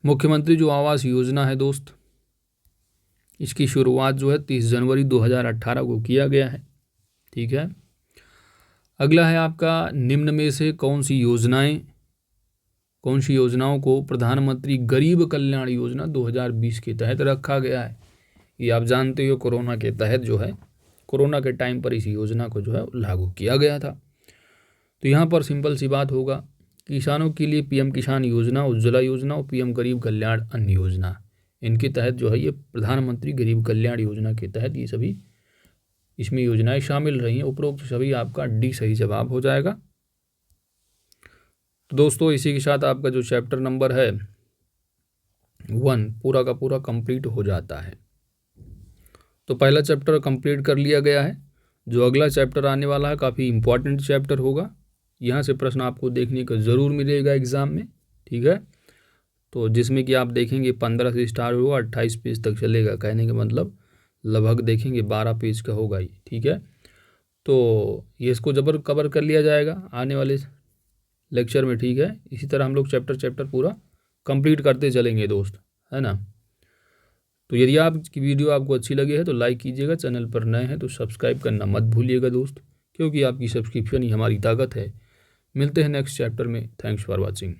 मुख्यमंत्री जो आवास योजना है दोस्त, इसकी शुरुआत जो है 30 जनवरी 2018 को किया गया है, ठीक है। अगला है आपका निम्न में से कौन सी योजनाओं को प्रधानमंत्री गरीब कल्याण योजना 2020 के तहत रखा गया है? ये आप जानते हो कोरोना के तहत जो है, कोरोना के टाइम पर इस योजना को जो है लागू किया गया था। तो यहाँ पर सिंपल सी बात होगा, किसानों के लिए पीएम किसान योजना, उज्ज्वला योजना और पीएम गरीब कल्याण अन्न योजना, इनके तहत जो है ये प्रधानमंत्री गरीब कल्याण योजना के तहत ये सभी इसमें योजनाएं शामिल रही हैं। उपरोक्त सभी आपका डी सही जवाब हो जाएगा। तो दोस्तों इसी के साथ आपका जो चैप्टर नंबर है 1 पूरा का पूरा कंप्लीट हो जाता है। तो पहला चैप्टर कंप्लीट कर लिया गया है। जो अगला चैप्टर आने वाला है काफ़ी इंपॉर्टेंट चैप्टर होगा, यहाँ से प्रश्न आपको देखने को ज़रूर मिलेगा एग्ज़ाम में, ठीक है। तो जिसमें कि आप देखेंगे 15 से स्टार्ट होगा, 28 पेज तक चलेगा, कहने का मतलब लगभग देखेंगे 12 पेज का होगा ये, ठीक है। तो ये इसको जबर कवर कर लिया जाएगा आने वाले लेक्चर में, ठीक है। इसी तरह हम लोग चैप्टर पूरा कंप्लीट करते चलेंगे दोस्त, है ना। तो यदि आपकी वीडियो आपको अच्छी लगी है तो लाइक कीजिएगा, चैनल पर नए हैं तो सब्सक्राइब करना मत भूलिएगा दोस्त, क्योंकि आपकी सब्सक्रिप्शन ही हमारी ताकत है। मिलते हैं नेक्स्ट चैप्टर में। Thanks for watching.